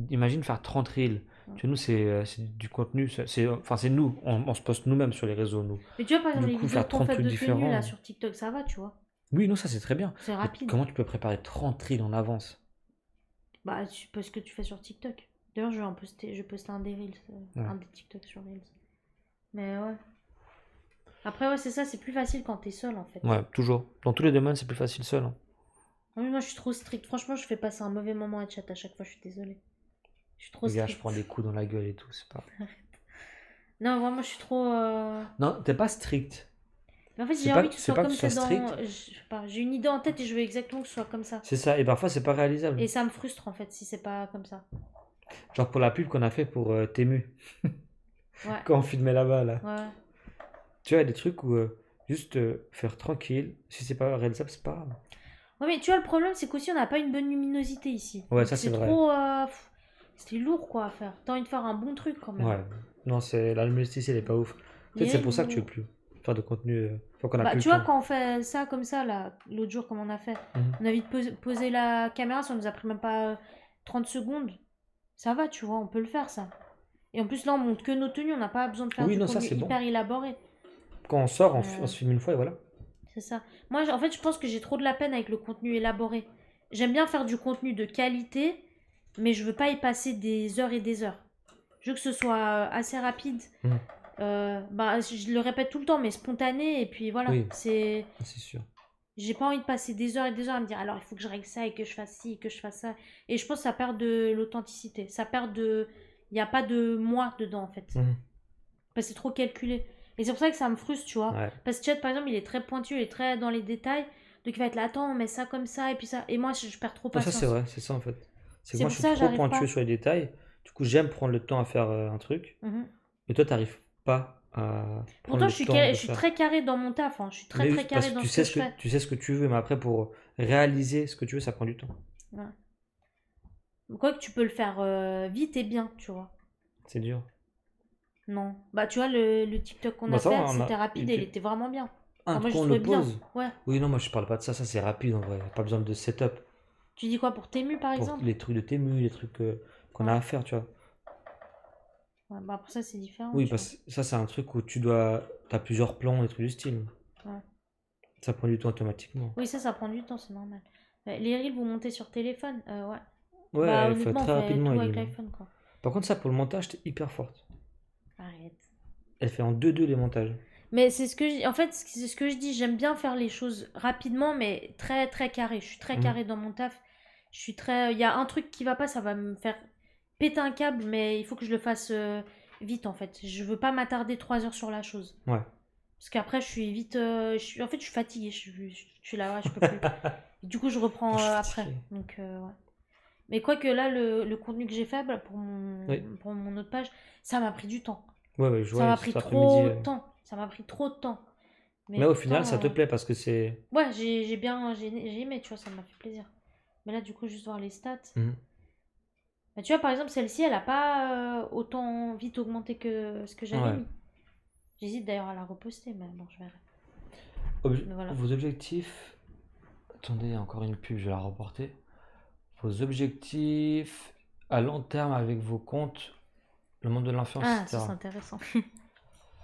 imagine faire 30 reels. Ouais. Tu vois, nous, c'est du contenu, enfin, c'est nous, on se poste nous-mêmes sur les réseaux, nous. Mais tu vois, par exemple, Du les coup, vidéos faire qu'on 30 fait trucs de tenues là différents. sur TikTok, ça va, tu vois. Oui, non, ça, c'est très bien. C'est Mais rapide. comment tu peux préparer 30 reels en avance? Bah, tu peux ce que tu fais sur TikTok. D'ailleurs, je vais poster un des Reels, Ouais. un des TikTok sur Reels. Mais ouais. Après, ouais, c'est ça, c'est plus facile quand t'es seul en fait. Ouais, toujours. Dans tous les domaines, c'est plus facile seul, hein. Oui, moi, je suis trop stricte. Franchement, je fais passer un mauvais moment à chat à chaque fois, je suis désolée. Je suis trop Les gars, je stricte. prends des coups dans la gueule et tout, c'est pas. Non, vraiment, je suis trop. Non, t'es pas strict. Mais en fait, C'est j'ai envie pas, que ce c'est soit pas que comme tu c'est sois dans. strict, Je sais pas, j'ai une idée en tête et je veux exactement que ce soit comme ça. c'est ça. Et parfois, c'est pas réalisable. Et ça me frustre en fait si c'est pas comme ça. Genre pour la pub qu'on a fait pour Temu, Ouais, quand on filmait là-bas, là. ouais. Tu vois, il y a des trucs où juste faire tranquille, si c'est pas réalisable, c'est pas grave. Ouais, mais tu vois, le problème, c'est qu'aussi, on n'a pas une bonne luminosité ici. Ouais, Donc ça c'est c'est vrai. trop. C'était lourd quoi à faire. T'as envie de faire un bon truc quand même. Ouais. Non, c'est la luminosité, elle est pas ouf. Peut-être Les c'est reels, pour ça que tu vous. veux plus faire de contenu, enfin qu'on a Bah, plus le tu vois, temps. quand on fait ça comme ça, là, l'autre jour, comme on a fait, Mhm. on a vite posé la caméra, ça nous a pris même pas 30 secondes. Ça va, tu vois, on peut le faire ça. Et en plus, là, on montre que nos tenues, on n'a pas besoin de faire Oui, du non, ça contenu c'est bon. hyper élaboré. Quand on sort, on Euh, se filme une fois et voilà. c'est ça. Moi, en fait, je pense que j'ai trop de la peine avec le contenu élaboré. J'aime bien faire du contenu de qualité, mais je veux pas y passer des heures et des heures. Je veux que ce soit assez rapide. Mhm. Bah, je le répète tout le temps, mais spontané. Et puis voilà, Oui, c'est. c'est sûr. J'ai pas envie de passer des heures et des heures à me dire alors il faut que je règle ça et que je fasse ci et que je fasse ça. Et je pense que ça perd de l'authenticité. Ça perd de. Il n'y a pas de moi dedans en fait. Mhm. Parce que c'est trop calculé. Et c'est pour ça que ça me frustre, tu vois. Ouais. Parce que Chat, par exemple, il est très pointu, il est très dans les détails. Donc il va être là, attends, on met ça comme ça et puis ça. Et moi, je perds trop Non, ça c'est patience. vrai, c'est ça en fait. C'est que C'est moi je pour suis ça que trop j'arrive pointueux pas. sur les détails. Du coup, j'aime prendre le temps à faire un truc. Mhm. Et toi, t'arrives pas à prendre Pourtant, le temps je de suis faire. très carré dans mon taf. Hein. Je suis très Mais très oui, parce carré que dans ce que je fais. tu sais ce que tu veux, mais après pour réaliser ce que tu veux, ça prend du temps. Ouais. Quoique tu peux le faire vite et bien, tu vois. C'est dur. Non. Bah, tu vois, le TikTok qu'on Bah a ça va, fait, c'était rapide et il était vraiment bien. Enfin, moi, truc je on le trouvais bien. pose. Ouais. Oui, non, moi je parle pas de ça, ça c'est rapide en vrai. Pas besoin de setup Tu dis quoi pour Temu, par pour exemple? les trucs de Temu, les trucs qu'on a Ouais. à faire, tu vois. Ouais, bah, après ça, c'est différent, Oui, tu vois. parce que ça c'est un truc où t'as plusieurs plans, des trucs du style. Ouais. Ça prend du temps automatiquement. Oui, ça prend du temps, c'est normal. Les reels, vous montez sur téléphone? Ouais. Bah, Ouais, il faut être honnêtement, on très fait rapidement, tout avec Eline, hein. l'iPhone, quoi. Par contre, ça pour le montage, t'es hyper forte. Arrête. Elle fait en 2-2 les montages. Mais c'est ce que en fait, c'est ce que je dis. J'aime bien faire les choses rapidement, mais très très carré. Je suis très Mhm. carré dans mon taf. Je suis très. Il y a un truc qui va pas, ça va me faire péter un câble, mais il faut que je le fasse vite en fait. Je veux pas m'attarder 3 heures sur la chose. Ouais. Parce qu'après, je suis vite. En fait, je suis fatiguée. Je suis là, ouais, je peux plus. Du coup, je reprends Je suis après. fatigué. Donc, ouais. Mais quoique là, le contenu que j'ai fait bah, Oui. pour mon autre page, ça m'a pris du temps. Ouais, je Ça vois m'a pris cet après-midi. trop de temps. Ça m'a pris trop de temps. Mais Mais au final, ça pourtant, te plaît parce que c'est. ouais, j'ai aimé, tu vois, ça m'a fait plaisir. Mais là, du coup, juste voir les stats. Mhm. Bah, tu vois, par exemple, celle-ci, elle a pas autant vite augmenté que ce que j'avais Ouais. mis. J'hésite d'ailleurs à la reposter, mais bon, je verrai. Mais voilà. Vos objectifs. Attendez, encore une pub, je vais la reporter. Vos objectifs à long terme avec vos comptes, le monde de l'influence, Ah, ça, etc. c'est intéressant.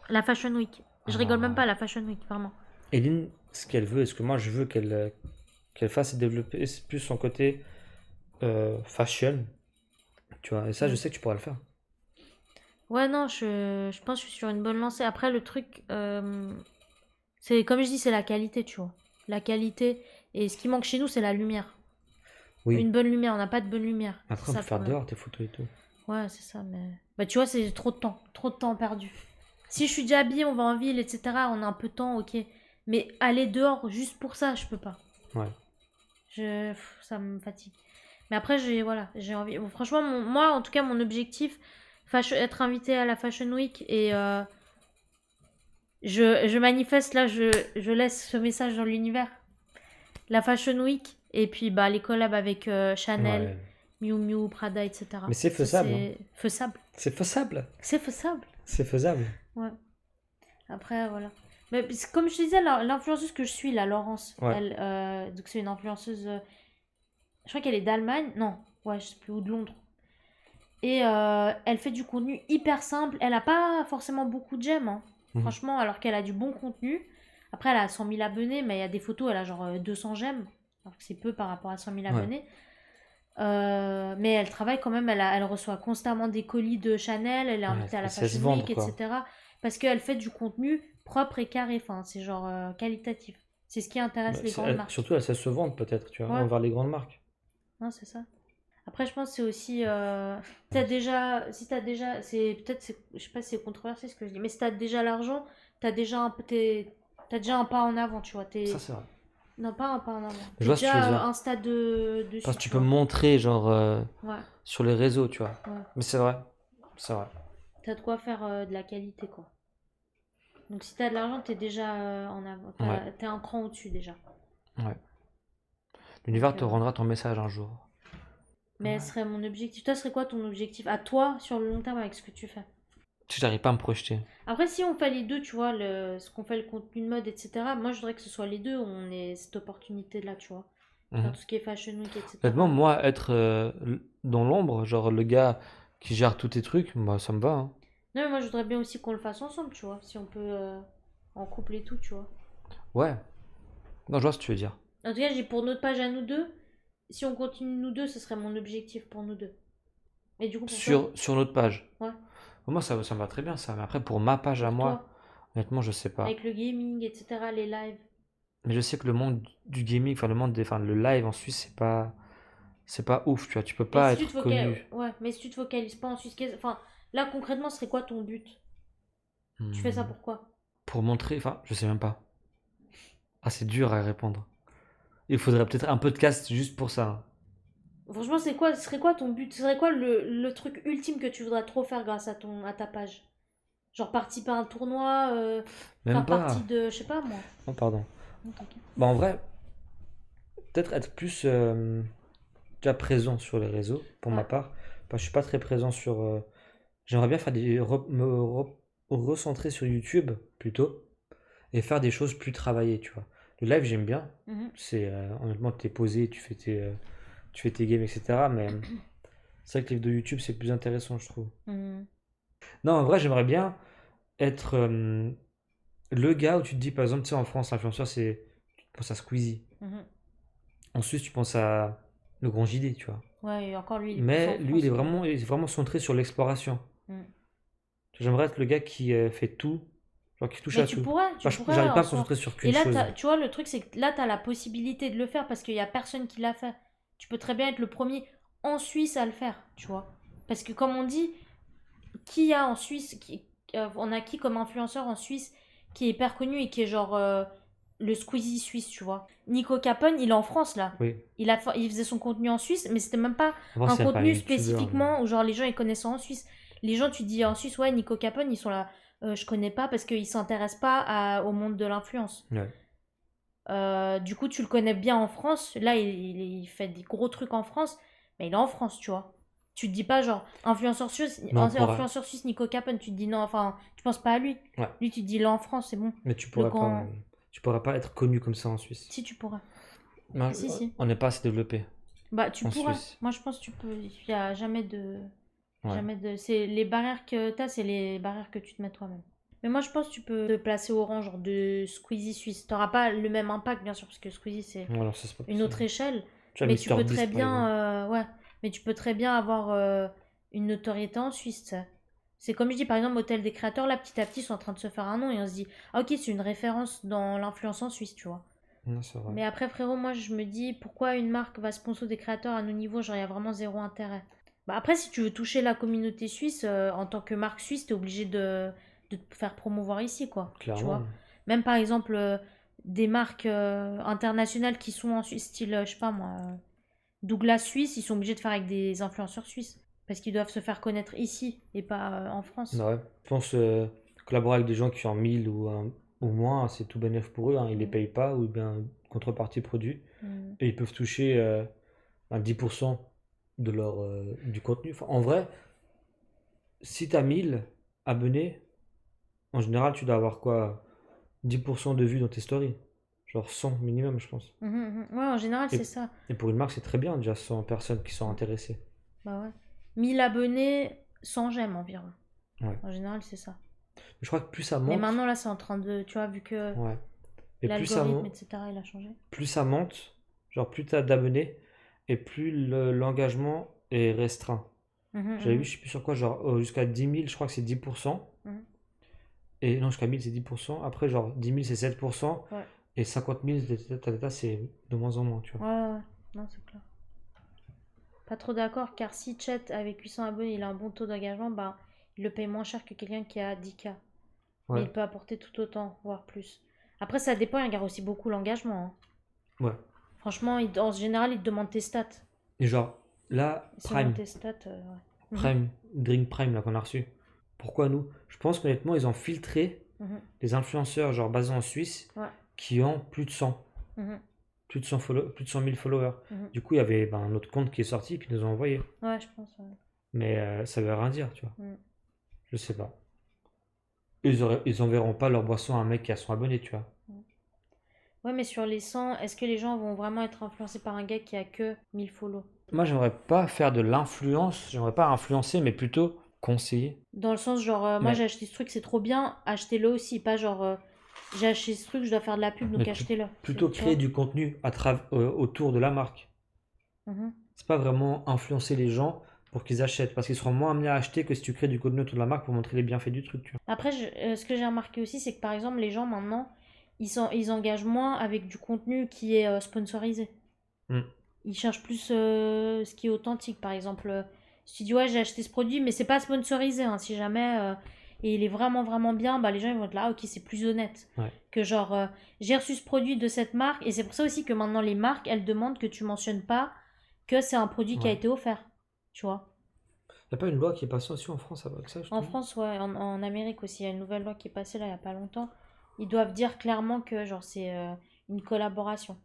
La Fashion Week. Je rigole Alors, même pas, la Fashion Week, vraiment. Eline, ce qu'elle veut, et ce que moi je veux qu'elle fasse, c'est développer plus son côté fashion, tu vois. Et ça, je Mm. sais que tu pourras le faire. Ouais, non, je pense que je suis sur une bonne lancée. Après, le truc, c'est comme je dis, c'est la qualité, tu vois. La qualité. Et ce qui manque chez nous, c'est la lumière. Oui. Une bonne lumière, on n'a pas de bonne lumière. Après, C'est on ça peut le faire problème. dehors tes photos et tout. Ouais, c'est ça, mais. Bah, tu vois, c'est trop de temps perdu. Si je suis déjà habillée, on va en ville, etc., on a un peu de temps, ok. Mais aller dehors, juste pour ça, je peux pas. Ouais. Ça me fatigue. Mais après, voilà, j'ai envie. Bon, franchement, moi, en tout cas, mon objectif, être invité à la Fashion Week et je manifeste là, je laisse ce message dans l'univers. La Fashion Week et puis bah, les collabs avec Chanel, Ouais. Miu Miu, Prada, etc. Mais c'est Ça, faisable, hein. c'est faisable. C'est faisable. C'est faisable. C'est faisable. Ouais. Après, voilà. Mais comme je te disais, l'influenceuse que je suis, la Laurence, Ouais. donc c'est une influenceuse, je crois qu'elle est d'Allemagne, non, ouais, je sais plus, ou de Londres. Et elle fait du contenu hyper simple. Elle a pas forcément beaucoup de j'aime, hein. Mhm. Franchement, alors qu'elle a du bon contenu. Après, elle a 100 000 abonnés, mais il y a des photos, elle a genre 200 j'aime. Alors que c'est peu par rapport à 100 000 Ouais. abonnés. Mais elle travaille quand même, elle reçoit constamment des colis de Chanel, elle est Ouais, invitée à la elle sait se Fashion vendre, Week, quoi. etc. Parce qu'elle fait du contenu propre et carré, enfin, c'est genre qualitatif. C'est ce qui intéresse Bah, les grandes marques. surtout, elle sait se vendre, peut-être, tu vois, Ouais, envers les grandes marques. non, c'est ça. Après, je pense que c'est aussi. T'as déjà. Si t'as déjà. C'est peut-être. Je sais pas si c'est controversé ce que je dis. Mais si t'as déjà l'argent, t'as déjà un pas en avant, tu vois. Ça, c'est vrai. Non, pas un pas en avant. Je T'es vois ce que tu veux déjà dire. un stade Parce dessus, que tu tu peux vois. montrer, genre, Ouais, sur les réseaux, tu vois. ouais. Mais c'est vrai. C'est vrai. T'as de quoi faire de la qualité, quoi. Donc si t'as de l'argent, t'es déjà en avant. Ouais. T'es un cran au-dessus déjà. Ouais. Donc, L'univers te rendra ton message un jour. mais Ouais. ce serait mon objectif. Toi, ce serait quoi ton objectif à toi sur le long terme avec ce que tu fais? Si j'arrive pas à me projeter. Après, si on fait les deux, tu vois, ce qu'on fait le contenu de mode, etc. Moi, je voudrais que ce soit les deux, où on ait cette opportunité-là, tu vois. Faire Mhm. tout ce qui est fashion week, Honnêtement, etc. moi, être dans l'ombre, genre le gars qui gère tous tes trucs, bah, ça me va, hein. Non, mais moi, je voudrais bien aussi qu'on le fasse ensemble, tu vois. Si on peut, en couple et tout, tu vois. Ouais. Non, je vois ce que tu veux dire. En tout cas, j'ai pour notre page à nous deux. Si on continue nous deux, ce serait mon objectif pour nous deux. Et du coup, pour toi? Sur notre page. Ouais. Moi, ça me va très bien, ça. Mais après, pour ma page à Pour moi, toi. honnêtement, je sais pas. Avec le gaming, etc., les lives. Mais je sais que le monde du gaming, enfin, le live en Suisse, c'est pas ouf, tu vois. Tu peux Mais pas si tu te être focalises, connu. ouais, mais si tu te focalises pas en Suisse, enfin, là concrètement, ce serait quoi ton but? Tu fais ça Hmm, pourquoi? Pour montrer, enfin, je sais même pas. Ah, c'est dur à répondre. Il faudrait peut-être un podcast juste pour ça, hein. Franchement, c'est quoi, ce serait quoi ton but? Ce serait quoi le truc ultime que tu voudrais trop faire grâce à ta page? Genre participer à un tournoi, Même faire partie pas. de, je sais pas moi. Oh, pardon. Non, t'inquiète. Bah, en vrai, peut-être être plus déjà présent sur les réseaux, pour ma Ouais. part. Parce que je suis pas très présent sur. J'aimerais bien faire recentrer sur YouTube plutôt et faire des choses plus travaillées, tu vois. Le live, j'aime bien. Mhm. C'est honnêtement, t'es posé, tu fais tes games, etc. Mais c'est vrai que les vidéos YouTube, c'est plus intéressant, je trouve. Mhm. Non, en vrai, j'aimerais bien être le gars où tu te dis, par exemple, tu sais, en France, l'influenceur, tu penses à Squeezie. Mhm. En Suisse, tu penses à le grand JD, tu vois. Ouais, et encore lui, il est plus en Mais lui, France, mais. il est vraiment centré sur l'exploration. Mhm. J'aimerais être le gars qui fait tout, genre qui touche Mais à tout. tu Enfin, pourrais j'arrive pas en à me soi. concentrer sur Et qu'une là, chose. tu vois, le truc, c'est que là, t'as la possibilité de le faire parce qu'il y a personne qui l'a fait. Tu peux très bien être le premier en Suisse à le faire, tu vois. Parce que comme on dit, qui y a en Suisse, on a qui comme influenceur en Suisse qui est hyper connu et qui est genre le Squeezie suisse, tu vois. Nico Capone, il est en France là. Oui. Il faisait son contenu en Suisse, mais c'était même pas Avant, un c'est pas un contenu youtubeur, mais. spécifiquement où genre les gens ils connaissent ça en Suisse. Les gens, tu dis en Suisse, ouais, Nico Capone, ils sont là. Je connais pas parce qu'ils s'intéressent pas au monde de l'influence. Ouais. Du coup, tu le connais bien en France. Là, il fait des gros trucs en France, mais il est en France, tu vois. Tu te dis pas genre Mais on pourra. influenceur suisse Nico Capone, tu te dis non, enfin, tu penses pas à lui. Ouais. Lui, tu te dis là en France, c'est bon. Mais Le grand. tu pourras pas être connu comme ça en Suisse. Si tu pourrais. Non, Si, si. on n'est pas assez développé Bah, tu en pourrais. Suisse. Moi, je pense que tu peux. Il y a jamais de. Ouais. Jamais de. C'est les barrières que t'as, c'est les barrières que tu te mets toi-même. Mais moi, je pense que tu peux te placer au rang genre de Squeezie suisse. T'auras pas le même impact, bien sûr, parce que Squeezie, c'est Alors, ça, c'est pas une autre possible. échelle. Tu vois, Mais tu Mister peux Beast, très par exemple. bien. Ouais. Mais tu peux très bien avoir une notoriété en Suisse, tu sais. C'est comme je dis, par exemple, Hôtel des Créateurs, là, petit à petit, ils sont en train de se faire un nom et on se dit, ah, ok, c'est une référence dans l'influence en Suisse, tu vois. Non, c'est vrai. Mais après, frérot, moi, je me dis, pourquoi une marque va sponsor des créateurs à nos niveaux? Genre, il y a vraiment zéro intérêt. Bah, après, si tu veux toucher la communauté suisse, en tant que marque suisse, t'es obligé de te faire promouvoir ici, quoi. Tu Clairement. vois. Même par exemple, des marques internationales qui sont en Suisse, style, je sais pas moi, Douglas Suisse, ils sont obligés de faire avec des influenceurs suisses. Parce qu'ils doivent se faire connaître ici et pas en France. Ouais. Je pense collaborer avec des gens qui ont 1000 ou moins, c'est tout bénéf pour eux, hein. Ils les Mm. payent pas ou bien contrepartie produit. Mm. Et ils peuvent toucher un 10% du contenu. Enfin, en vrai, si tu as 1000 abonnés, en général, tu dois avoir quoi? 10% de vues dans tes stories. Genre 100 minimum, je pense. Ouais, en général, c'est Et, ça. et pour une marque, c'est très bien déjà 100 personnes qui sont Mm. intéressées. Bah ouais. 1000 abonnés, 100 j'aime environ. Ouais. En général, c'est ça. Je crois que plus ça Mais monte, maintenant, là, c'est en train de. Tu vois, vu que ouais. Et l'algorithme, etc., il a changé. plus ça monte, genre plus tu as d'abonnés, et plus l'engagement est restreint. Mhm, J'avais vu, mhm, je sais plus sur quoi, genre jusqu'à 10 000, je crois que c'est 10%. mhm. Et non, jusqu'à 1000, c'est 10%. Après, genre 10 000, c'est 7%. Ouais. Et 50 000, c'est de moins en moins, tu vois. Ouais, ouais, ouais. Non, c'est clair. Pas trop d'accord, car si Chet, avec 800 abonnés, il a un bon taux d'engagement, bah, il le paye moins cher que quelqu'un qui a 10K. Mais Ouais, il peut apporter tout autant, voire plus. Après, ça dépend, il regarde aussi beaucoup l'engagement, hein. ouais. Franchement, en général, il te demande tes stats. Et genre, là, Et selon Prime, tes stats, ouais. Mhm, Prime, Drink Prime, là, qu'on a reçu. Pourquoi nous? Je pense qu'honnêtement, ils ont filtré mhm. les influenceurs, genre basés en Suisse, Ouais. qui ont plus de 100. Mhm, Plus de 100 000 followers. mhm. Du coup, il y avait ben, notre compte qui est sorti, qui nous ont envoyé. Ouais, je pense, ouais. Mais ça veut rien dire, tu vois. Mhm. Je sais pas. Ils enverront pas leur boisson à un mec qui a son abonné, tu vois. Mhm. Ouais, mais sur les 100, est-ce que les gens vont vraiment être influencés par un gars qui a que 1000 follow? Moi, j'aimerais pas faire de l'influence, j'aimerais pas influencer, mais plutôt conseiller. Dans le sens, genre, moi Mais, j'ai acheté ce truc, c'est trop bien, achetez-le aussi. Pas genre, j'ai acheté ce truc, je dois faire de la pub, mais donc achetez-le. plutôt Tu créer vois? du contenu autour de la marque. Mhm. C'est pas vraiment influencer les gens pour qu'ils achètent, parce qu'ils seront moins amenés à acheter que si tu crées du contenu autour de la marque pour montrer les bienfaits du truc, tu vois. Après, ce que j'ai remarqué aussi, c'est que par exemple, les gens maintenant, ils engagent moins avec du contenu qui est sponsorisé. Hmm. Ils cherchent plus ce qui est authentique. Par exemple, si tu dis ouais, j'ai acheté ce produit, mais c'est pas sponsorisé, hein, si jamais, et il est vraiment vraiment bien, bah les gens ils vont être là, ah, ok, c'est plus honnête. Ouais. Que genre, j'ai reçu ce produit de cette marque, et c'est pour ça aussi que maintenant les marques, elles demandent que tu mentionnes pas que c'est un produit qui a Ouais. été offert. Tu vois? Y a pas une loi qui est passée aussi en France avec ça, En justement? France, ouais, en Amérique aussi, il y a une nouvelle loi qui est passée là il y a pas longtemps. Ils doivent dire clairement que genre c'est une collaboration.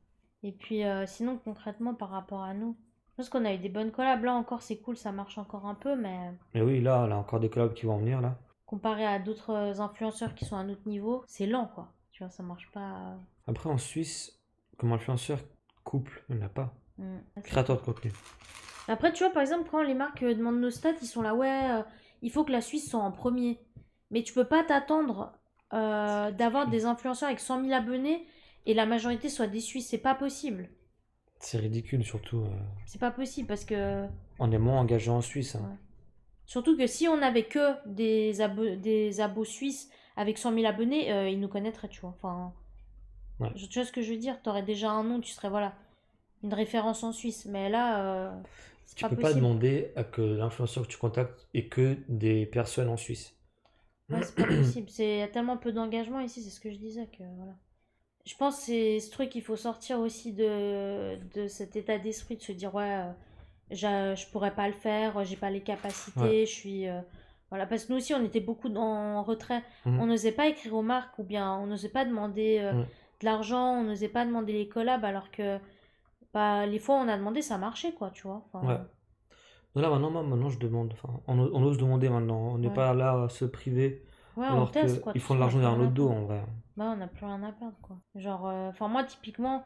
Et puis sinon concrètement par rapport à nous, je pense qu'on a eu des bonnes collabs. Là encore c'est cool, ça marche encore un peu, mais Mais oui, là, encore des collabs qui vont venir, là. comparé à d'autres influenceurs qui sont à un autre niveau, c'est lent quoi. Tu vois, ça marche pas. Après, en Suisse, comme influenceur couple, il n'y en a pas. C'est Créateur clair. de contenu. Après, tu vois, par exemple, quand les marques demandent nos stats, ils sont là, ouais, il faut que la Suisse soit en premier. Mais tu peux pas t'attendre d'avoir des influenceurs avec 100 000 abonnés et la majorité soit des Suisses. C'est pas possible. C'est ridicule, surtout. C'est pas possible parce que. On est moins engagé en Suisse, hein. Ouais. Surtout que si on avait que des abos suisses avec 100 000 abonnés, ils nous connaîtraient, tu vois. Enfin, Ouais. tu vois ce que je veux dire? T'aurais déjà un nom, tu serais, voilà, une référence en Suisse. Mais là, c'est Tu pas peux pas possible. demander à que l'influenceur que tu contactes ait que des personnes en Suisse. Ouais, c'est pas possible. Il y a tellement peu d'engagement ici, c'est ce que je disais que voilà. Je pense que c'est ce truc qu'il faut sortir aussi de cet état d'esprit de se dire ouais, je pourrais pas le faire, j'ai pas les Ouais. capacités, je suis voilà, parce que nous aussi on était beaucoup en retrait. On Mhm. n'osait pas écrire aux marques ou bien on n'osait pas demander Mhm. de l'argent, on n'osait pas demander les collabs alors que bah les fois où on a demandé ça marchait quoi, tu vois. Ouais. Enfin, Non, là, maintenant, je demande. Enfin, on ose demander maintenant. On n'est ouais. pas là à se priver Ouais, on alors teste quoi, de qu'ils toute font de façon on n'a l'argent plus derrière rien à notre dos, perdre. en vrai. Bah on n'a plus rien à perdre quoi. Genre enfin moi typiquement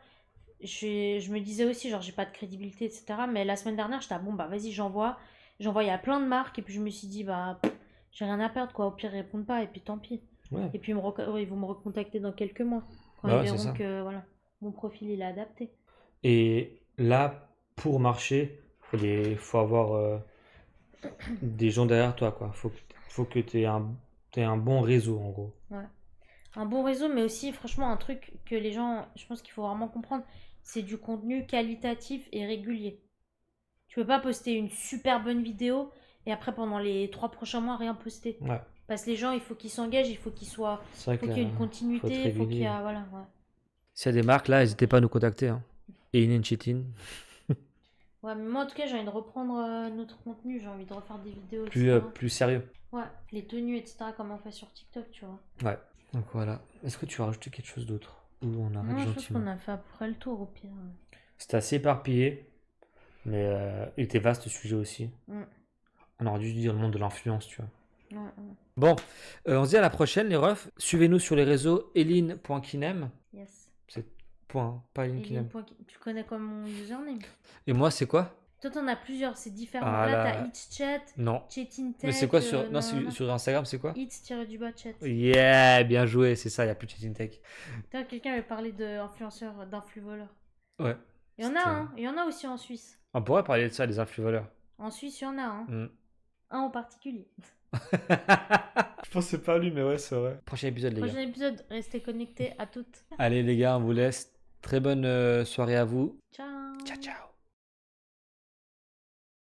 je me disais aussi, genre, j'ai pas de crédibilité, etc. Mais la semaine dernière, j'étais, ah, bon, bah, vas-y, j'envoie. J'envoie à plein de marques, et puis je me suis dit, bah, j'ai rien à perdre, quoi. Au pire, ils répondent pas, et puis tant pis. Ouais. Et puis, ils vont me recontacter dans quelques mois, quand Bah ils ouais, c'est verront ça. que, voilà, mon profil, il est adapté. Et là, pour marcher, faut avoir des gens derrière toi, quoi. Faut que t'aies un bon réseau, en gros. Ouais. Un bon réseau, mais aussi, franchement, un truc que les gens, je pense qu'il faut vraiment comprendre, c'est du contenu qualitatif et régulier. Tu peux pas poster une super bonne vidéo et après pendant les 3 prochains mois rien poster. Ouais. Parce que les gens, il faut qu'ils s'engagent, C'est vrai faut que qu'il y ait une faut être continuité, il faut qu'il y régulier. a, voilà, ouais. S'il y a des marques là, n'hésitez pas à nous contacter, hein. Et Inenchitin, Ouais, mais moi en tout cas, j'ai envie de reprendre notre contenu, j'ai envie de refaire des vidéos, etc. plus sérieux. Ouais, les tenues, etc. comme on fait sur TikTok, tu vois. Ouais. Donc voilà. Est-ce que tu as rajouté quelque chose d'autre? Ou on arrête Non, je pense gentiment? qu'on a fait à peu près le tour au pire. C'était assez éparpillé. Mais il était vaste le sujet aussi. Mm. On aurait dû dire le monde de l'influence, tu vois. Ouais, ouais. Bon, on se dit à la prochaine, les refs. Suivez-nous sur les réseaux eline.kinem. Yes. C'est point, hein, pas Eline Kinem. Tu connais comme mon username? Et moi, c'est quoi? Toi, t'en as plusieurs, c'est différent. Ah Là, là. t'as HitChat, Non. ChatIntech. Mais c'est quoi sur. Non, nanana. sur Instagram, c'est quoi? Hits-chat. Yeah, bien joué, c'est ça, il n'y a plus de ChatIntech. Putain, quelqu'un avait parlé d'influenceurs, d'influvoleurs. Ouais. Il y en a, hein. Il y en a aussi en Suisse. On pourrait parler de ça, des influvoleurs. En Suisse, il y en a, hein. Mm. Un en particulier. Je pensais pas à lui, mais ouais, c'est vrai. Prochain épisode, les gars. Prochain épisode, restez connectés à toutes. Allez, les gars, on vous laisse. Très bonne soirée à vous. Ciao. Ciao, ciao.